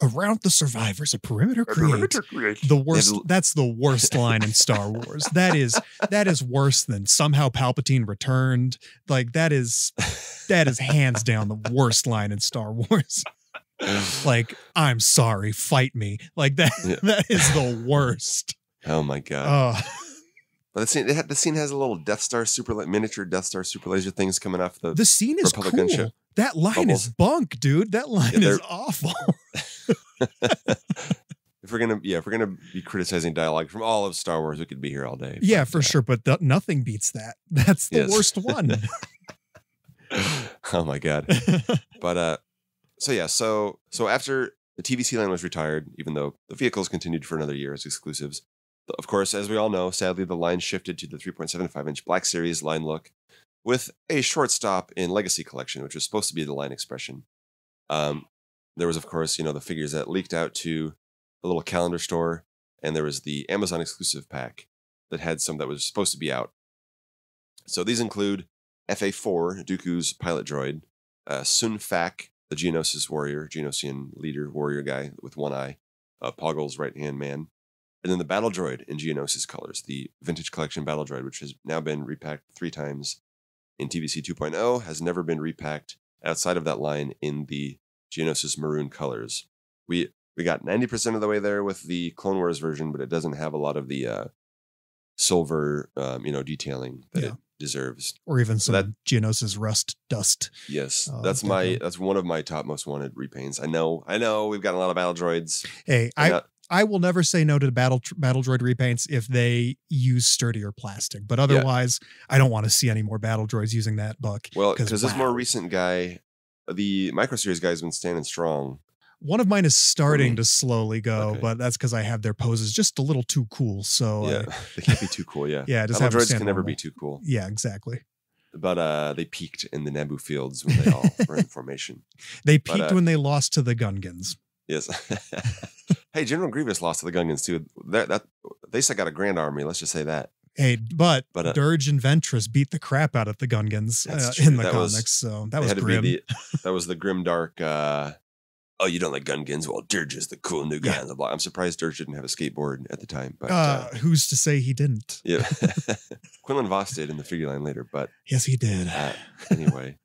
Around the survivors, a perimeter create. The worst. That's the worst line in Star Wars. That is worse than somehow Palpatine returned. Like that is hands down the worst line in Star Wars. Like, I'm sorry, fight me. Like that. Yeah. That is the worst. Oh my God. But the scene has a little miniature Death Star super laser things coming off the scene is Republic cool. Gunship. That line is bunk, dude. That line is awful. If we're gonna be criticizing dialogue from all of Star Wars, we could be here all day. Yeah, for sure. But nothing beats that. That's the worst one. Oh my God. But so after the TVC line was retired, even though the vehicles continued for another year as exclusives, Of course, as we all know, sadly, the line shifted to the 3.75-inch Black Series line look with a short stop in Legacy Collection, which was supposed to be the line expression. There was, of course, the figures that leaked out to a little calendar store, and there was the Amazon exclusive pack that had some that was supposed to be out. So these include FA4, Dooku's pilot droid, Sun Fac, the Geonosis warrior, Geonosian leader, warrior guy with one eye, Poggle's right-hand man, and then the battle droid in Geonosis colors, the Vintage Collection battle droid, which has now been repacked 3 times in TVC 2.0, has never been repacked outside of that line in the Geonosis maroon colors. We got 90% of the way there with the Clone Wars version, but it doesn't have a lot of the silver, detailing that it deserves, or even some Geonosis rust dust. Yes, that's one of my top most wanted repaints. I know we've got a lot of battle droids. Hey, I will never say no to battle droid repaints if they use sturdier plastic, but otherwise, I don't want to see any more battle droids using that buck. Well, because this more recent guy, the Micro Series guy, has been standing strong. One of mine is starting to slowly go, but that's because I have their poses just a little too cool. So they can't be too cool. Yeah, just battle droids can never be too cool. Yeah, exactgy. But they peaked in the Naboo fields when they all were in formation. They peaked when they lost to the Gungans. Yes. Hey, General Grievous lost to the Gungans too. They still got a grand army. Let's just say that. Hey, but Dirge and Ventress beat the crap out of the Gungans in the comics. So that was grim. That was the grim dark. Oh, you don't like Gungans? Well, Dirge is the cool new guy on the block. I'm surprised Dirge didn't have a skateboard at the time. But who's to say he didn't? Yeah. Quinlan Voss did in the figure line later, but yes, he did. Anyway.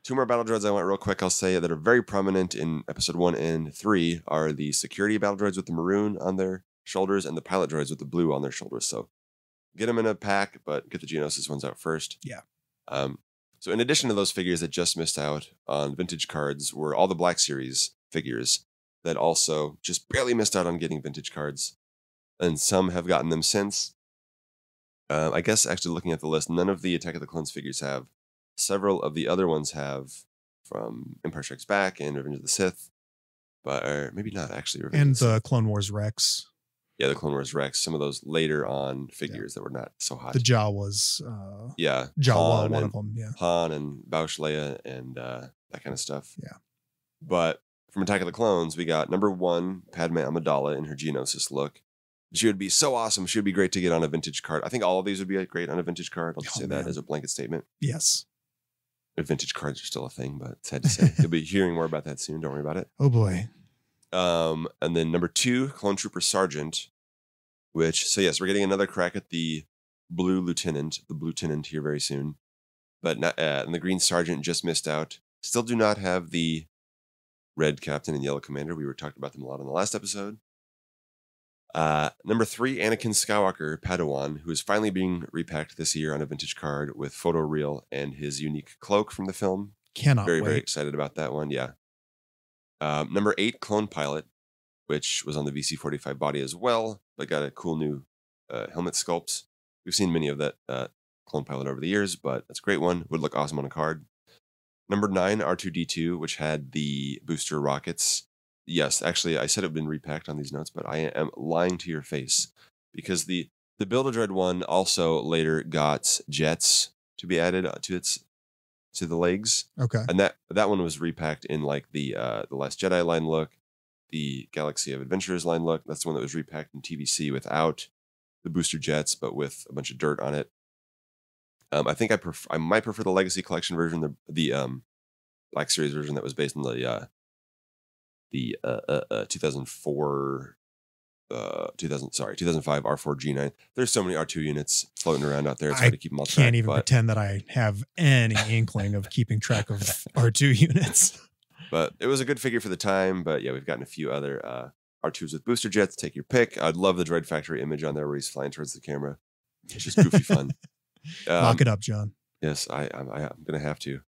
2 more battle droids I want real quick, I'll say, that are very prominent in episode 1 and 3 are the security battle droids with the maroon on their shoulders and the pilot droids with the blue on their shoulders. So get them in a pack, but get the Geonosis ones out first. Yeah. So in addition to those figures that just missed out on vintage cards were all the Black Series figures that also just barely missed out on getting vintage cards. And some have gotten them since. I guess actually looking at the list, none of the Attack of the Clones figures have. Several of the other ones have from Empire Strikes Back and Revenge of the Sith, or maybe not actually. And the Clone Wars Rex. Yeah, the Clone Wars Rex. Some of those later on figures that were not so hot. The Jawas. Jawa, one of them. Yeah, Han and Bausch Leia and that kind of stuff. Yeah, but from Attack of the Clones, we got number 1 Padme Amidala in her Geonosis look. She would be so awesome. She would be great to get on a vintage card. I think all of these would be great on a vintage card. I'll just say that as a blanket statement. Yes. Vintage cards are still a thing, but it's sad to say. You'll be hearing more about that soon. Don't worry about it. Oh, boy. And then number 2, Clone Trooper Sergeant, so yes, we're getting another crack at the blue lieutenant here very soon. But not, and the green sergeant just missed out. Still do not have the red captain and yellow commander. We were talking about them a lot in the last episode. Number 3, Anakin Skywalker Padawan, who is finally being repacked this year on a vintage card with photo reel and his unique cloak from the film. Cannot very, wait. Very excited about that one. Yeah. Number 8, Clone Pilot, which was on the VC-45 body as well, but got a cool new helmet sculpt. We've seen many of that Clone Pilot over the years, but that's a great one. Would look awesome on a card. Number 9, R2-D2, which had the booster rockets. Yes, actually, I said it had been repacked on these notes, but I am lying to your face because the Build-A-Droid one also later got jets to be added to the legs. Okay, and that one was repacked in like the Last Jedi line look, the Galaxy of Adventures line look. That's the one that was repacked in TVC without the booster jets, but with a bunch of dirt on it. I think I might prefer the Legacy Collection version, the Black Series version that was based on the 2005 R4G9. There's so many R2 units floating around out there. It's hard to keep them all track. I can't even pretend that I have any inkling of keeping track of R2 units. But it was a good figure for the time. But yeah, we've gotten a few other R2s with booster jets. Take your pick. I'd love the Droid Factory image on there where he's flying towards the camera. It's just goofy fun. Lock it up, John. Yes, I'm going to have to.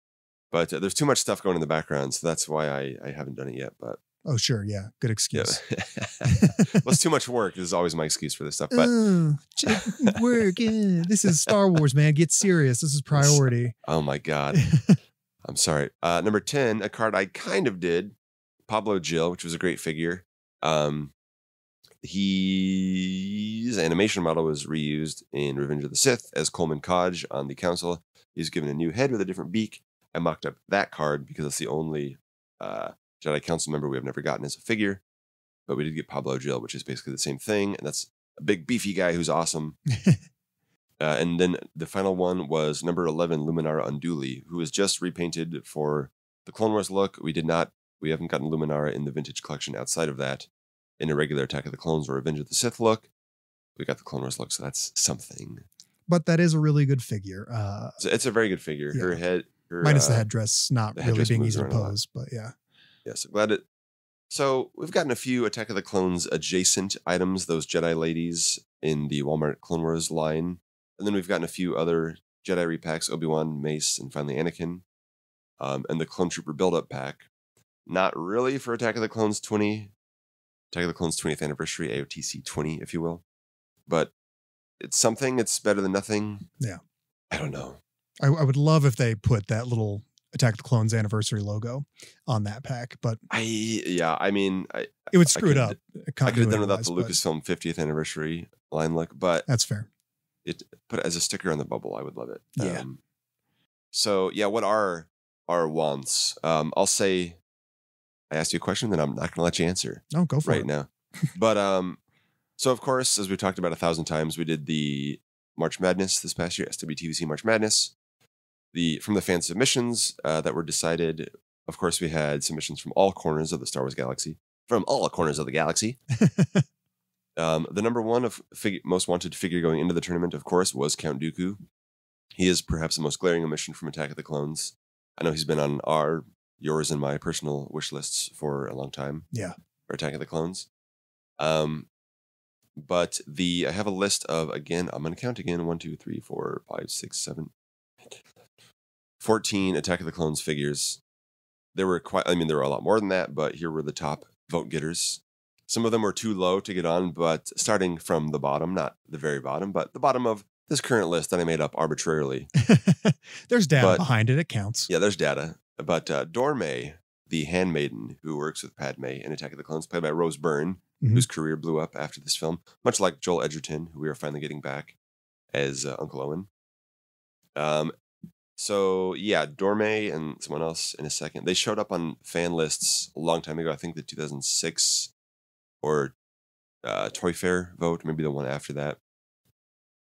But there's too much stuff going in the background, so that's why I haven't done it yet. But oh, sure. Yeah. Good excuse. Yeah. Well, it's too much work. This is always my excuse for this stuff. But work. Yeah. This is Star Wars, man. Get serious. This is priority. Oh, my God. I'm sorry. Number 10, a card I kind of did. Pablo Jill, which was a great figure. The his animation model was reused in Revenge of the Sith as Coleman Kodge on the council. He's given a new head with a different beak. I mocked up that card because it's the only Jedi Council member we have never gotten as a figure. But we did get Pablo Gil, which is basically the same thing. And that's a big, beefy guy who's awesome. And then the final one was number 11, Luminara Unduli, who was just repainted for the Clone Wars look. We haven't gotten Luminara in the vintage collection outside of that in a regular Attack of the Clones or Revenge of the Sith look. We got the Clone Wars look, so that's something. But that is a really good figure. So it's a very good figure. Yeah. Her head... minus the headdress, not really being easy to pose, but yeah. Yeah, so glad it... So we've gotten a few Attack of the Clones adjacent items, those Jedi ladies in the Walmart Clone Wars line. And then we've gotten a few other Jedi repacks, Obi-Wan, Mace, and finally Anakin. And the Clone Trooper build-up pack. Not really for Attack of the Clones 20. Attack of the Clones 20th anniversary, AOTC 20, if you will. But it's something. It's better than nothing. Yeah. I don't know. I would love if they put that little Attack of the Clones anniversary logo on that pack, but it would screw it up. I could have done without the Lucasfilm 50th anniversary line look, but that's fair. It put it as a sticker on the bubble. I would love it. Yeah. So yeah, what are our wants? I'll say, I asked you a question, then I'm not going to let you answer. No, go for it right now. But so of course, as we talked about 1,000 times, we did the March Madness this past year, SWTVC March Madness. From the fan submissions that were decided, of course, we had submissions from all corners of the Star Wars galaxy. From all corners of the galaxy. The number one of most wanted figure going into the tournament, of course, was Count Dooku. He is perhaps the most glaring omission from Attack of the Clones. I know he's been on yours, and my personal wish lists for a long time. Yeah. For Attack of the Clones. But I have a list of, again, I'm going to count again, 1, 2, 3, 4, 5, 6, 7, 14 Attack of the Clones figures. There were there were a lot more than that, but here were the top vote getters. Some of them were too low to get on, but starting from the bottom, not the very bottom, but the bottom of this current list that I made up arbitrarily. There's data behind it. It counts. Yeah, there's data. But Dorme, the handmaiden who works with Padme in Attack of the Clones, played by Rose Byrne, whose career blew up after this film, much like Joel Edgerton, who we are finally getting back as Uncle Owen. So yeah, Dorme and someone else in a second. They showed up on fan lists a long time ago. I think the 2006 or Toy Fair vote, maybe the one after that.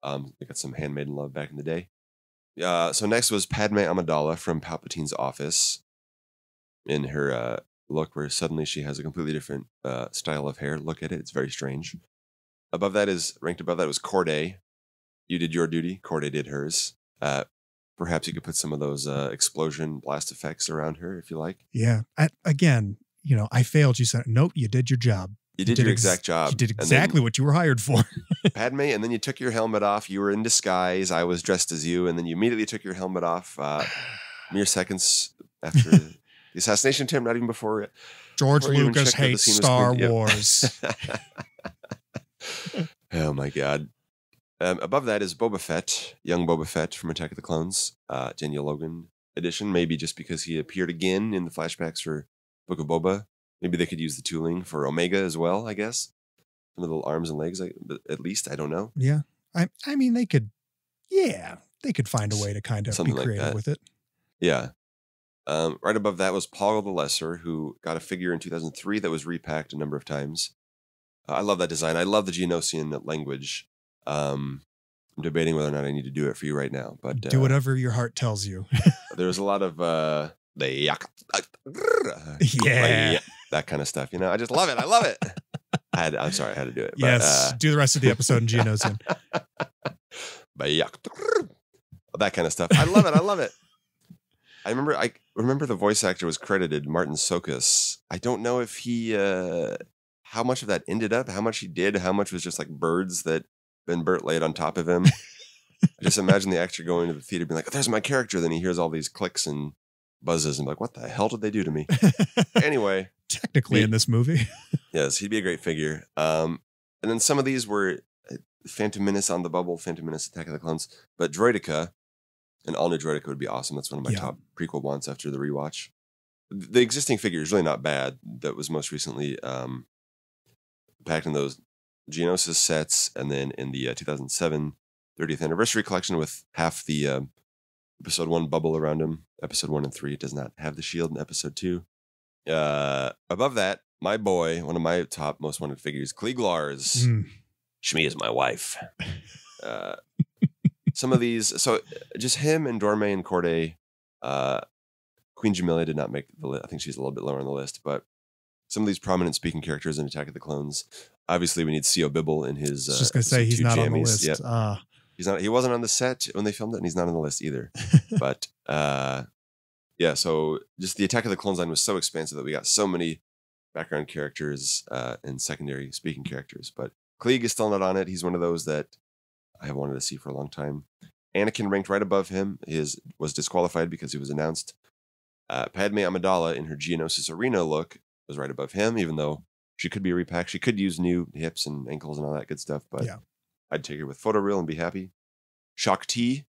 They got some handmaiden love back in the day. So next was Padme Amidala from Palpatine's office in her look where suddenly she has a completely different style of hair. Look at it. It's very strange. Ranked above that was Corday. You did your duty. Corday did hers. Perhaps you could put some of those explosion blast effects around her if you like. Yeah. I failed. You said, nope, you did your job. You did your exact job. You did exactly what you were hired for. Padme, and then you took your helmet off. You were in disguise. I was dressed as you, and then you immediately took your helmet off mere seconds after the assassination attempt, not even before it. George Lucas hates Star Wars. Oh, my God. Above that is Boba Fett, young Boba Fett from Attack of the Clones, Daniel Logan edition, maybe just because he appeared again in the flashbacks for Book of Boba. Maybe they could use the tooling for Omega as well, I guess. Some of the little arms and legs, at least. I don't know. Yeah. I mean, they could find a way to kind of something be creative with it. Yeah. Right above that was Paul the Lesser, who got a figure in 2003 that was repacked a number of times. I love that design. I love the Geonosian language. I'm debating whether or not I need to do it for you right now, but do whatever your heart tells you. There's a lot of that kind of stuff. I just love it. I love it. I'm sorry, I had to do it. Yes, do the rest of the episode in Geonosian. That kind of stuff. I love it. I love it. I remember the voice actor was credited Martin Sokas. I don't know if he how much of that ended up, how much he did, how much was just like birds that Ben Burt laid on top of him. I just imagine the actor going to the theater being like, oh, there's my character. Then he hears all these clicks and buzzes and like, what the hell did they do to me? Anyway. Technically in this movie. Yes, he'd be a great figure. And then some of these were Phantom Menace on the bubble, Phantom Menace Attack of the Clones. But Droideka, an all-new Droideka would be awesome. That's one of my top prequel wants after the rewatch. The existing figure is really not bad. That was most recently packed in those Geonosis sets, and then in the 2007 30th anniversary collection with half the episode 1 bubble around him. Episode 1 and 3 does not have the shield in episode 2. Above that, my boy, one of my top most wanted figures, Klieg Lars. Shmi is my wife. Some of these, so just him and Dorme and Corday. Queen Jamelia did not make the list. I think she's a little bit lower on the list, but some of these prominent speaking characters in Attack of the Clones. Obviously, we need C.O. Bibble in his. I was just gonna say he's not on the list. Yep. He's not. He wasn't on the set when they filmed it, and he's not on the list either. But yeah. So just the Attack of the Clones line was so expansive that we got so many background characters and secondary speaking characters. But Klieg is still not on it. He's one of those that I have wanted to see for a long time. Anakin ranked right above him. Was disqualified because he was announced. Padme Amidala in her Geonosis Arena look was right above him, even though she could be repacked. She could use new hips and ankles and all that good stuff, but yeah. I'd take her with photoreal and be happy. Shock T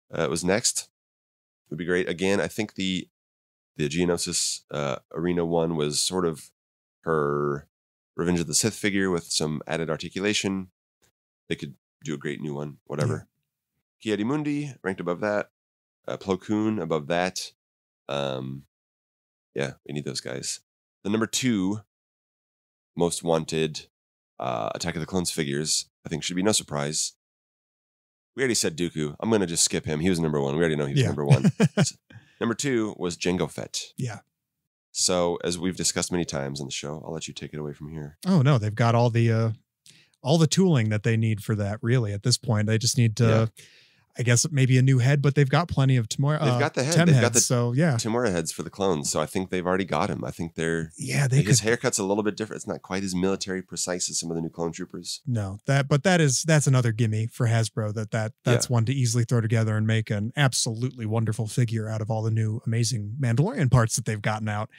was next. Would be great. Again, I think the Geonosis Arena one was sort of her Revenge of the Sith figure with some added articulation. They could do a great new one, whatever. Yeah. Ki-Adi-Mundi ranked above that. Plo Koon above that. Yeah, we need those guys. The number 2 most wanted Attack of the Clones figures, I think should be no surprise. We already said Dooku. I'm going to just skip him. He was number 1. We already know he was number 1. Number 2 was Jango Fett. Yeah. So as we've discussed many times on the show, I'll let you take it away from here. Oh no, they've got all the tooling that they need for that. Really, at this point, they just need to. I guess maybe a new head, but they've got plenty of Tamora. They've got the head. They've got the Tamora heads for the clones. So I think they've already got him. I think his haircut's a little bit different. It's not quite as military precise as some of the new clone troopers. No, that's another gimme for Hasbro. That's one to easily throw together and make an absolutely wonderful figure out of all the new amazing Mandalorian parts that they've gotten out.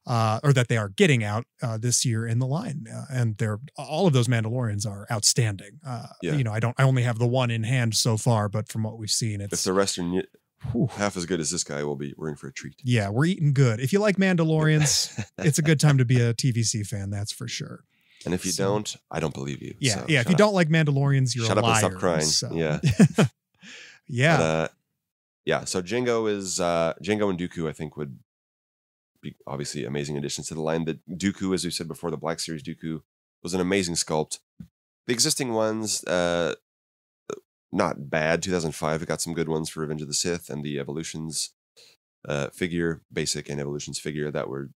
Or that they are getting out this year in the line, and all of those Mandalorians are outstanding. I only have the one in hand so far, but from what we've seen, if the rest are half as good as this guy, we're in for a treat. Yeah, we're eating good. If you like Mandalorians, it's a good time to be a TVC fan. That's for sure. And if you don't, I don't believe you. Yeah, so if you don't like Mandalorians, you're a liar. Shut up and stop crying. So. Yeah, yeah, yeah. So Jango and Dooku, I think, would be obviously amazing additions to the line. That Dooku, as we said before, the Black Series Dooku was an amazing sculpt. The existing ones, not bad. 2005, it got some good ones for Revenge of the Sith and the Evolutions figure, basic and Evolutions figure that were.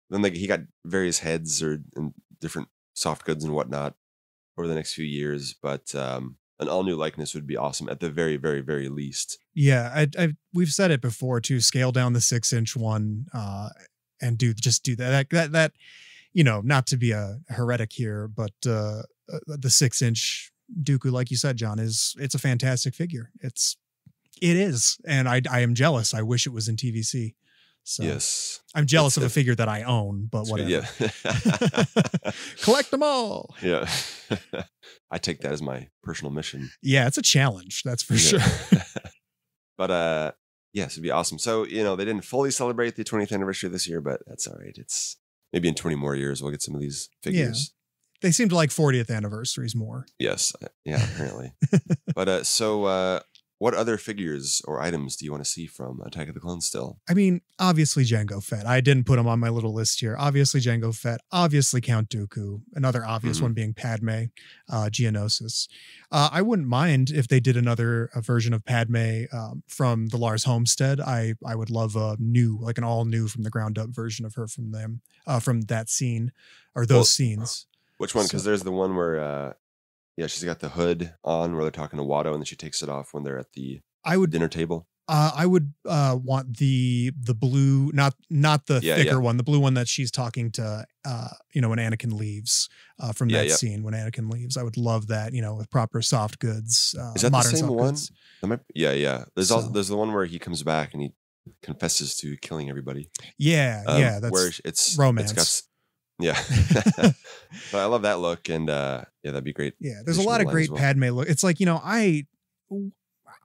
Then he got various heads and different soft goods and whatnot over the next few years, but an all new likeness would be awesome at the very, very, very least. Yeah, we've said it before too. Scale down the 6-inch one. And do that, not to be a heretic here, but the 6-inch Dooku, like you said, John, it's a fantastic figure. It is. And I am jealous. I wish it was in TVC. So yes, I'm jealous of a figure that I own, but whatever. Yeah. Collect them all. Yeah. I take that as my personal mission. Yeah, it's a challenge. That's for sure. But, yes, it'd be awesome. So, they didn't fully celebrate the 20th anniversary this year, but that's all right. It's maybe in 20 more years, we'll get some of these figures. Yeah. They seem to like 40th anniversaries more. Yes. Yeah, apparently. But, so what other figures or items do you want to see from Attack of the Clones still? I mean, obviously Jango Fett. I didn't put him on my little list here. Obviously Jango Fett. Obviously Count Dooku. Another obvious one being Padme, Geonosis. I wouldn't mind if they did another version of Padme from the Lars Homestead. I would love an all new from the ground up version of her from that scene or those scenes. Which one? Because there's the one where she's got the hood on where they're talking to Watto, and then she takes it off when they're at the dinner table. I would want the blue, not the thicker one, the blue one that she's talking to, when Anakin leaves from that scene. When Anakin leaves, I would love that, with proper soft goods. Is that modern the same one? Goods. There's the one where he comes back and he confesses to killing everybody. Yeah, that's where it's romance. But I love that look, and that'd be great. Yeah, there's a lot of great Padme look. It's like,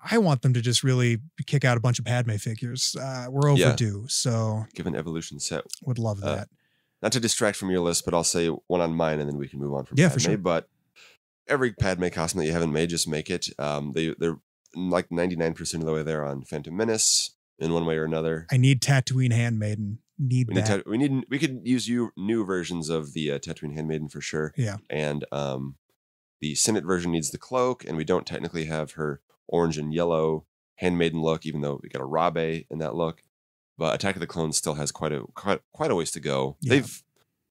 I want them to just really kick out a bunch of Padme figures. We're overdue, so give an evolution set. Would love that. Not to distract from your list, but I'll say one on mine, and then we can move on from Padme. For sure. But every Padme costume that you haven't made, just make it. They're like 99% of the way there on Phantom Menace in one way or another. I need Tatooine Handmaiden. We could use new versions of the Tatooine Handmaiden for sure. Yeah. And the Senate version needs the cloak, and we don't technically have her orange and yellow Handmaiden look, even though we got a Rabe in that look. But Attack of the Clones still has quite a ways to go. Yeah. They've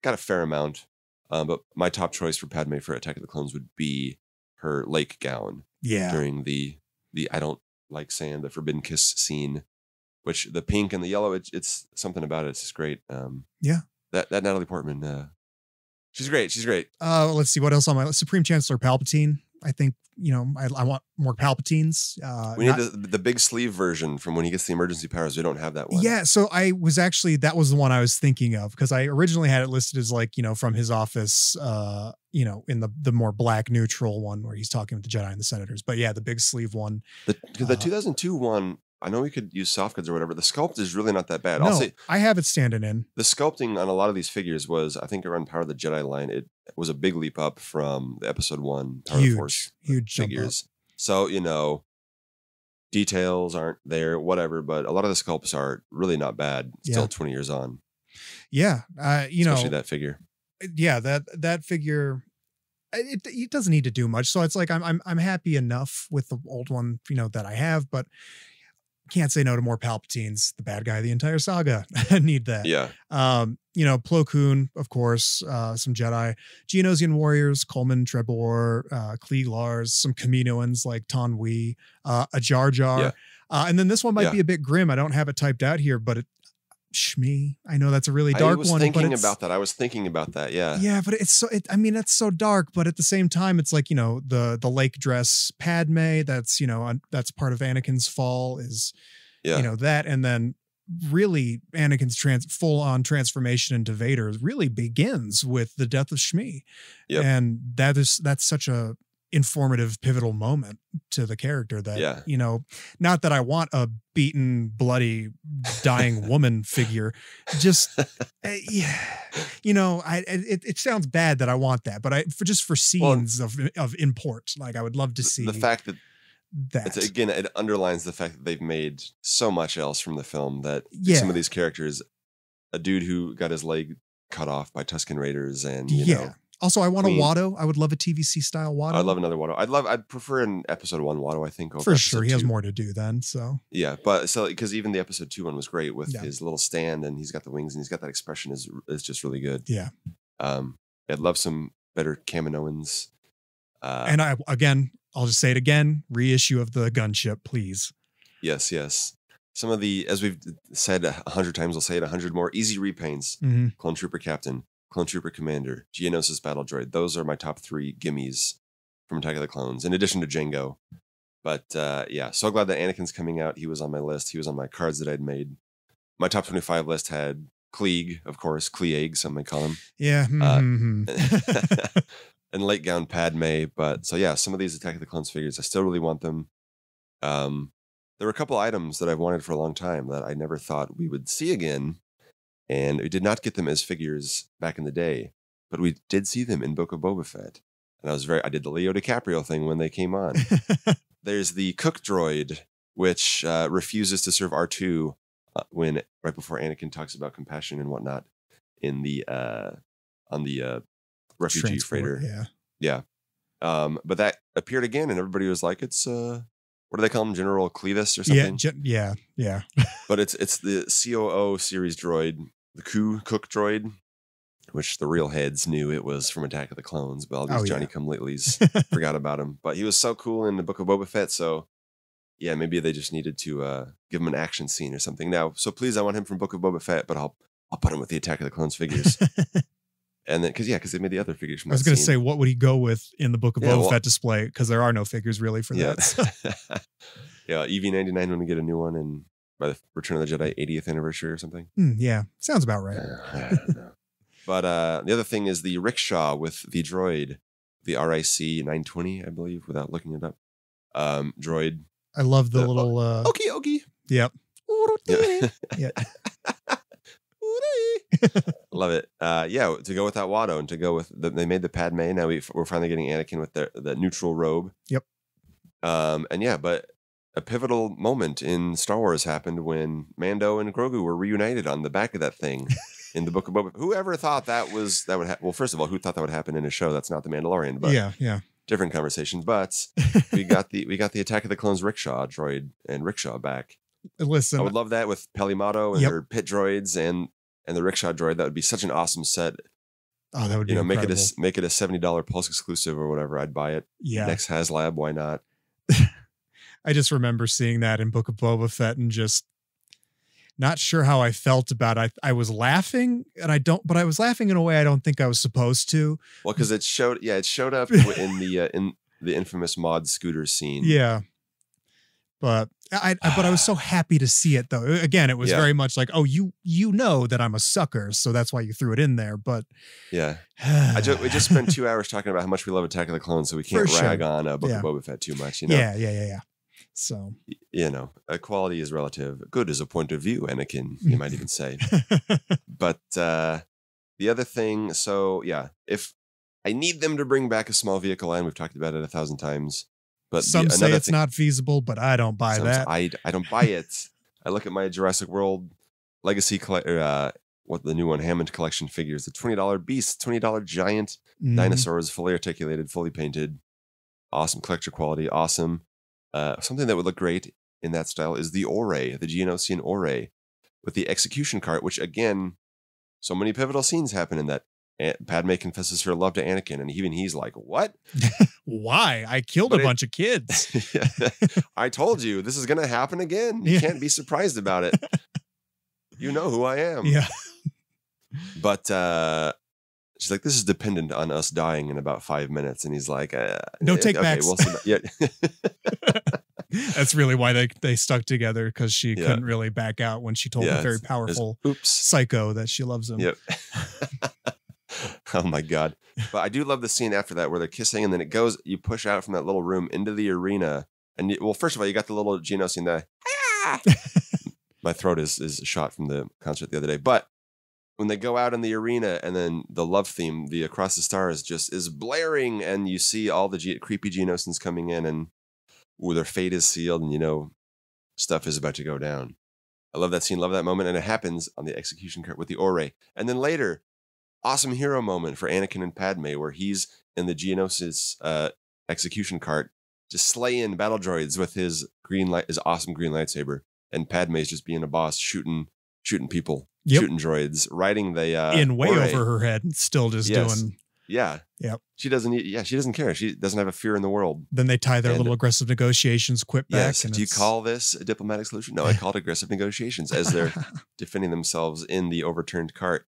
got a fair amount. But my top choice for Padme for Attack of the Clones would be her lake gown. Yeah. During the I don't like saying the Forbidden Kiss scene, which the pink and the yellow, it's something about it. It's just great. Yeah. That Natalie Portman, she's great. She's great. Let's see what else on my list. Supreme Chancellor Palpatine. I think, I want more Palpatines. We need the big sleeve version from when he gets the emergency powers. We don't have that one. Yeah, so that was the one I was thinking of, because I originally had it listed as from his office, in the more black neutral one where he's talking with the Jedi and the senators. But yeah, the big sleeve one. The 2002 one, I know we could use soft goods or whatever. The sculpt is really not that bad. No, I'll say I have it standing in. The sculpting on a lot of these figures was, I think, around Power of the Jedi line. It was a big leap up from the Episode 1 Power of the Force figures. So, details aren't there, whatever, but a lot of the sculpts are really not bad. Still 20 years on. Yeah. Especially that figure. Yeah, that figure, it doesn't need to do much. So it's like I'm happy enough with the old one, that I have, but can't say no to more Palpatines, the bad guy of the entire saga. I need that. Yeah. Plo Koon, of course, some Jedi, Geonosian warriors, Coleman, Trebor, Klieg Lars, some Kaminoans like Ton Wee, a Jar Jar. Yeah. And then this one might be a bit grim. I don't have it typed out here, but Shmi. I know that's a really dark one. I was thinking about that. Yeah. Yeah, but it's so dark, but at the same time, it's like, the lake dress Padme, that's part of Anakin's fall is, that. And then really Anakin's full-on transformation into Vader really begins with the death of Shmi. Yep. And that's such a informative, pivotal moment to the character that, not that I want a beaten, bloody, dying woman figure. Just, it sounds bad that I want that, but for scenes of import, like I would love to see the fact that it underlines the fact that they've made so much else from the film that some of these characters, a dude who got his leg cut off by Tusken Raiders and, Also, I want a Watto. I would love a TVC style Watto. I'd love another Watto. I'd prefer an Episode 1 Watto, I think. Over For sure. He has 2. more to do then, so. Yeah, but because even the Episode 2 one was great with his little stand, and he's got the wings, and he's got that expression is just really good. Yeah. I'd love some better Kaminoans. And I'll just say it again, reissue of the gunship, please. Yes. Some of the, as we've said 100 times, I'll say it 100 more, easy repaints. Mm-hmm. Clone Trooper Captain, Clone Trooper Commander, Geonosis Battle Droid. Those are my top 3 gimmies from Attack of the Clones, in addition to Jango. But so glad that Anakin's coming out. He was on my list. He was on my cards that I'd made. My top 25 list had Klieg, of course, Klieg, some might call him. Yeah. And late gown Padme. But some of these Attack of the Clones figures, I still really want them. There were a couple items that I've wanted for a long time that I never thought we would see again. And we did not get them as figures back in the day, but we did see them in Book of Boba Fett. And I did the Leo DiCaprio thing when they came on. There's the Cook Droid, which refuses to serve R2 right before Anakin talks about compassion and whatnot in the on the refugee freighter. Yeah. But that appeared again, and everybody was like, "It's what do they call him, General Clevis or something?" Yeah. But it's the COO series droid, the Cook Droid, which the real heads knew it was from Attack of the Clones, but all these Johnny-come-latelys forgot about him. But he was so cool in the Book of Boba Fett, so maybe they just needed to give him an action scene or something. Now, so please, I want him from Book of Boba Fett, but I'll put him with the Attack of the Clones figures. And then, because they made the other figures from I was going to say, what would he go with in the Book of Boba Fett display? Because there are no figures really for that. EV-99 when we get a new one, and by the Return of the Jedi 80th anniversary or something. Sounds about right. I don't know. But the other thing is the rickshaw with the droid, the RIC 920, I believe, without looking it up. Droid. I love the little... Okie. Yep. Yeah. Love it. Yeah, to go with that Watto and to go with they made the Padme. Now we're finally getting Anakin with the neutral robe. Yep. And yeah, but a pivotal moment in Star Wars happened when Mando and Grogu were reunited on the back of that thing in the Book of Boba. Whoever thought that would happen? Well, first of all, who thought that would happen in a show that's not The Mandalorian? But yeah. Different conversation. But we got the Attack of the Clones rickshaw droid and rickshaw back. Listen, I would love that with Pelimato and her pit droids and the rickshaw droid. That would be such an awesome set. Oh, that would be incredible. Make it a $70 Pulse exclusive or whatever. I'd buy it. Yeah. Next HasLab, why not? I just remember seeing that in Book of Boba Fett and just not sure how I felt about it. I was laughing but I was laughing in a way I don't think I was supposed to. Well, because it showed up in the infamous mod scooter scene. Yeah. But I was so happy to see it though. Again, it was very much like, oh, you know that I'm a sucker, so that's why you threw it in there. But yeah, we just spent 2 hours talking about how much we love Attack of the Clones, so we can't rag on Book of Boba Fett too much. You know? Yeah. So quality is relative. Good is a point of view, Anakin. You might even say. But the other thing, so yeah, if I need them to bring back a small vehicle line, we've talked about it 1,000 times. But some say it's not feasible, but I don't buy that. I don't buy it. I look at my Jurassic World Legacy, what the new one, Hammond Collection figures, the $20 beast, $20 giant dinosaurs, fully articulated, fully painted, awesome collector quality, awesome. Something that would look great in that style is the Ore, the Geonosian Ore, with the execution cart, which again, so many pivotal scenes happen in that. Padme confesses her love to Anakin, and even he's like, "What? Why? I killed a bunch of kids. I told you this is going to happen again. You can't be surprised about it. You know who I am." Yeah. But she's like, "This is dependent on us dying in about 5 minutes," and he's like, "No take backs." We'll see. Yeah. That's really why they stuck together, because she couldn't really back out when she told the very powerful psycho that she loves him. Yep. Oh my God. But I do love the scene after that where they're kissing and then you push out from that little room into the arena. And first of all, you got the little Geonosian there. My throat is shot from the concert the other day. But when they go out in the arena and then the love theme, the Across the Stars is blaring, and you see all the creepy Geonosians coming in, and their fate is sealed, and stuff is about to go down. I love that scene, love that moment. And it happens on the execution cart with the Ore. And then later, awesome hero moment for Anakin and Padme, where he's in the Geonosis execution cart, just slaying battle droids with his awesome green lightsaber, and Padme's just being a boss, shooting people, shooting droids, riding the in way Ore. over her head, still just doing. Yeah. Yep. She doesn't care. She doesn't have a fear in the world. Then they tie their little aggressive negotiations quip back. Yes. Do you call this a diplomatic solution? No, I call it aggressive negotiations, as they're defending themselves in the overturned cart.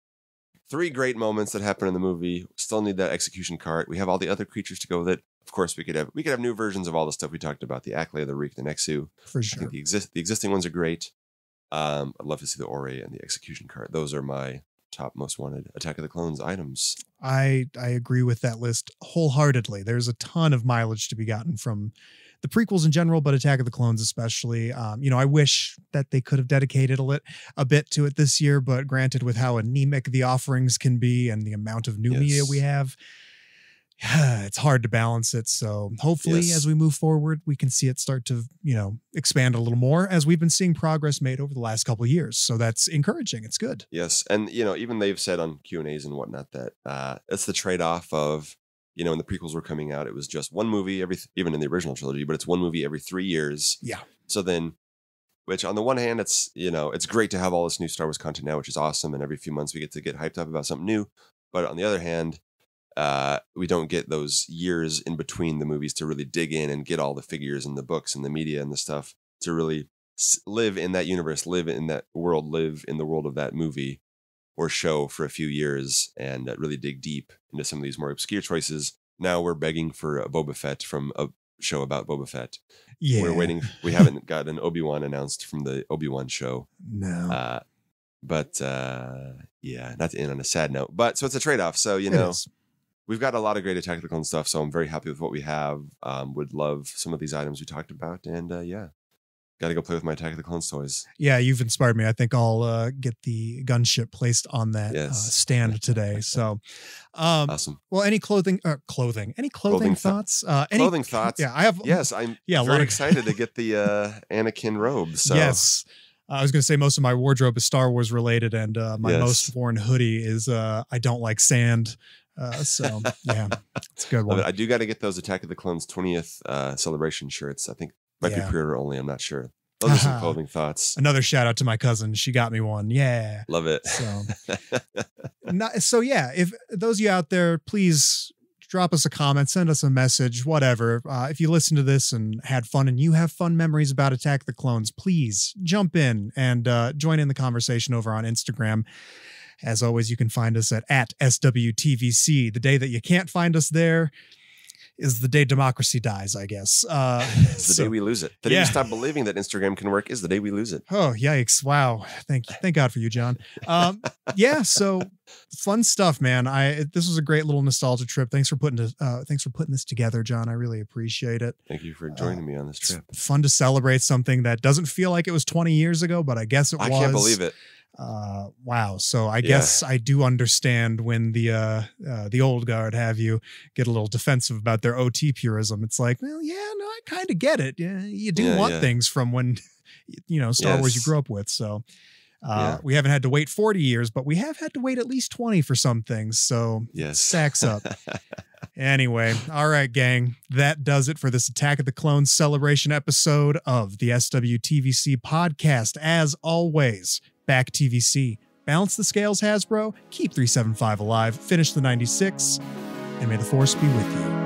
3 great moments that happen in the movie. Still need that execution cart. We have all the other creatures to go with it. Of course, we could have new versions of all the stuff we talked about: the Acklay, the Reek, the Nexu. For sure. I think the existing ones are great. I'd love to see the Ore and the execution cart. Those are my top most wanted Attack of the Clones items. I agree with that list wholeheartedly. There's a ton of mileage to be gotten from the prequels in general, but Attack of the Clones especially. I wish that they could have dedicated a bit to it this year, but granted, with how anemic the offerings can be and the amount of new media we have, it's hard to balance it. So hopefully as we move forward, we can see it start to, expand a little more, as we've been seeing progress made over the last couple of years. So that's encouraging. It's good. Yes. And, even they've said on Q&As and whatnot that it's the trade-off of, when the prequels were coming out, it was just one movie even in the original trilogy, but it's one movie every 3 years. Yeah. So then, which on the one hand, it's, it's great to have all this new Star Wars content now, which is awesome. And every few months we get to get hyped up about something new. But on the other hand, we don't get those years in between the movies to really dig in and get all the figures and the books and the media and the stuff to really live in that universe, live in that world, live in the world of that movie or show for a few years, and really dig deep into some of these more obscure choices. Now we're begging for a Boba Fett from a show about Boba Fett. Yeah. We're waiting. We haven't got an Obi-Wan announced from the Obi-Wan show. No. But not to end on a sad note. But so it's a trade-off. So, we've got a lot of great Attack of the Clones stuff. So I'm very happy with what we have. Would love some of these items we talked about. And got to go play with my Attack of the Clones toys. Yeah, you've inspired me. I think I'll get the gunship placed on that stand today. So, awesome. Well, any clothing thoughts? Clothing thoughts? Yeah, I have. Yes, I'm very excited to get the Anakin robe. So. Yes. I was going to say most of my wardrobe is Star Wars related, and my most worn hoodie is I don't like sand. So yeah, it's a good one. I do got to get those Attack of the Clones 20th celebration shirts. I think might be pre-order only. I'm not sure. Those are some clothing thoughts. Another shout out to my cousin. She got me one. Yeah, love it. So yeah, if those of you out there, please drop us a comment, send us a message, whatever. If you listen to this and had fun and you have fun memories about Attack of the Clones, please jump in and join in the conversation over on Instagram. As always, you can find us at SWTVC. The day that you can't find us there is the day democracy dies, I guess. It's the day we lose it. The day we stop believing that Instagram can work is the day we lose it. Oh, yikes. Wow. Thank God for you, John. So fun stuff, man. This was a great little nostalgia trip. Thanks for putting this together, John. I really appreciate it. Thank you for joining me on this trip. Fun to celebrate something that doesn't feel like it was 20 years ago, but I guess it was. I can't believe it. Wow. So I guess I do understand when the old guard have you get a little defensive about their OT purism. It's like, well, yeah, no, I kind of get it. Yeah, you do want things from when, Star Wars you grew up with. So we haven't had to wait 40 years, but we have had to wait at least 20 for some things. So stacks up. Anyway, all right, gang, that does it for this Attack of the Clones celebration episode of the SWTVC podcast. As always, back TVC, balance the scales, Hasbro, keep 375 alive, finish the 96, and may the Force be with you.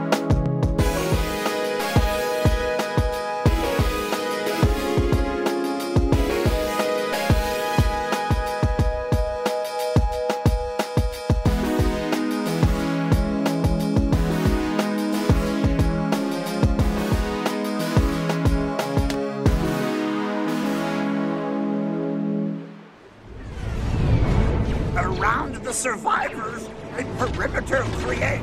Survivors and perimeter create.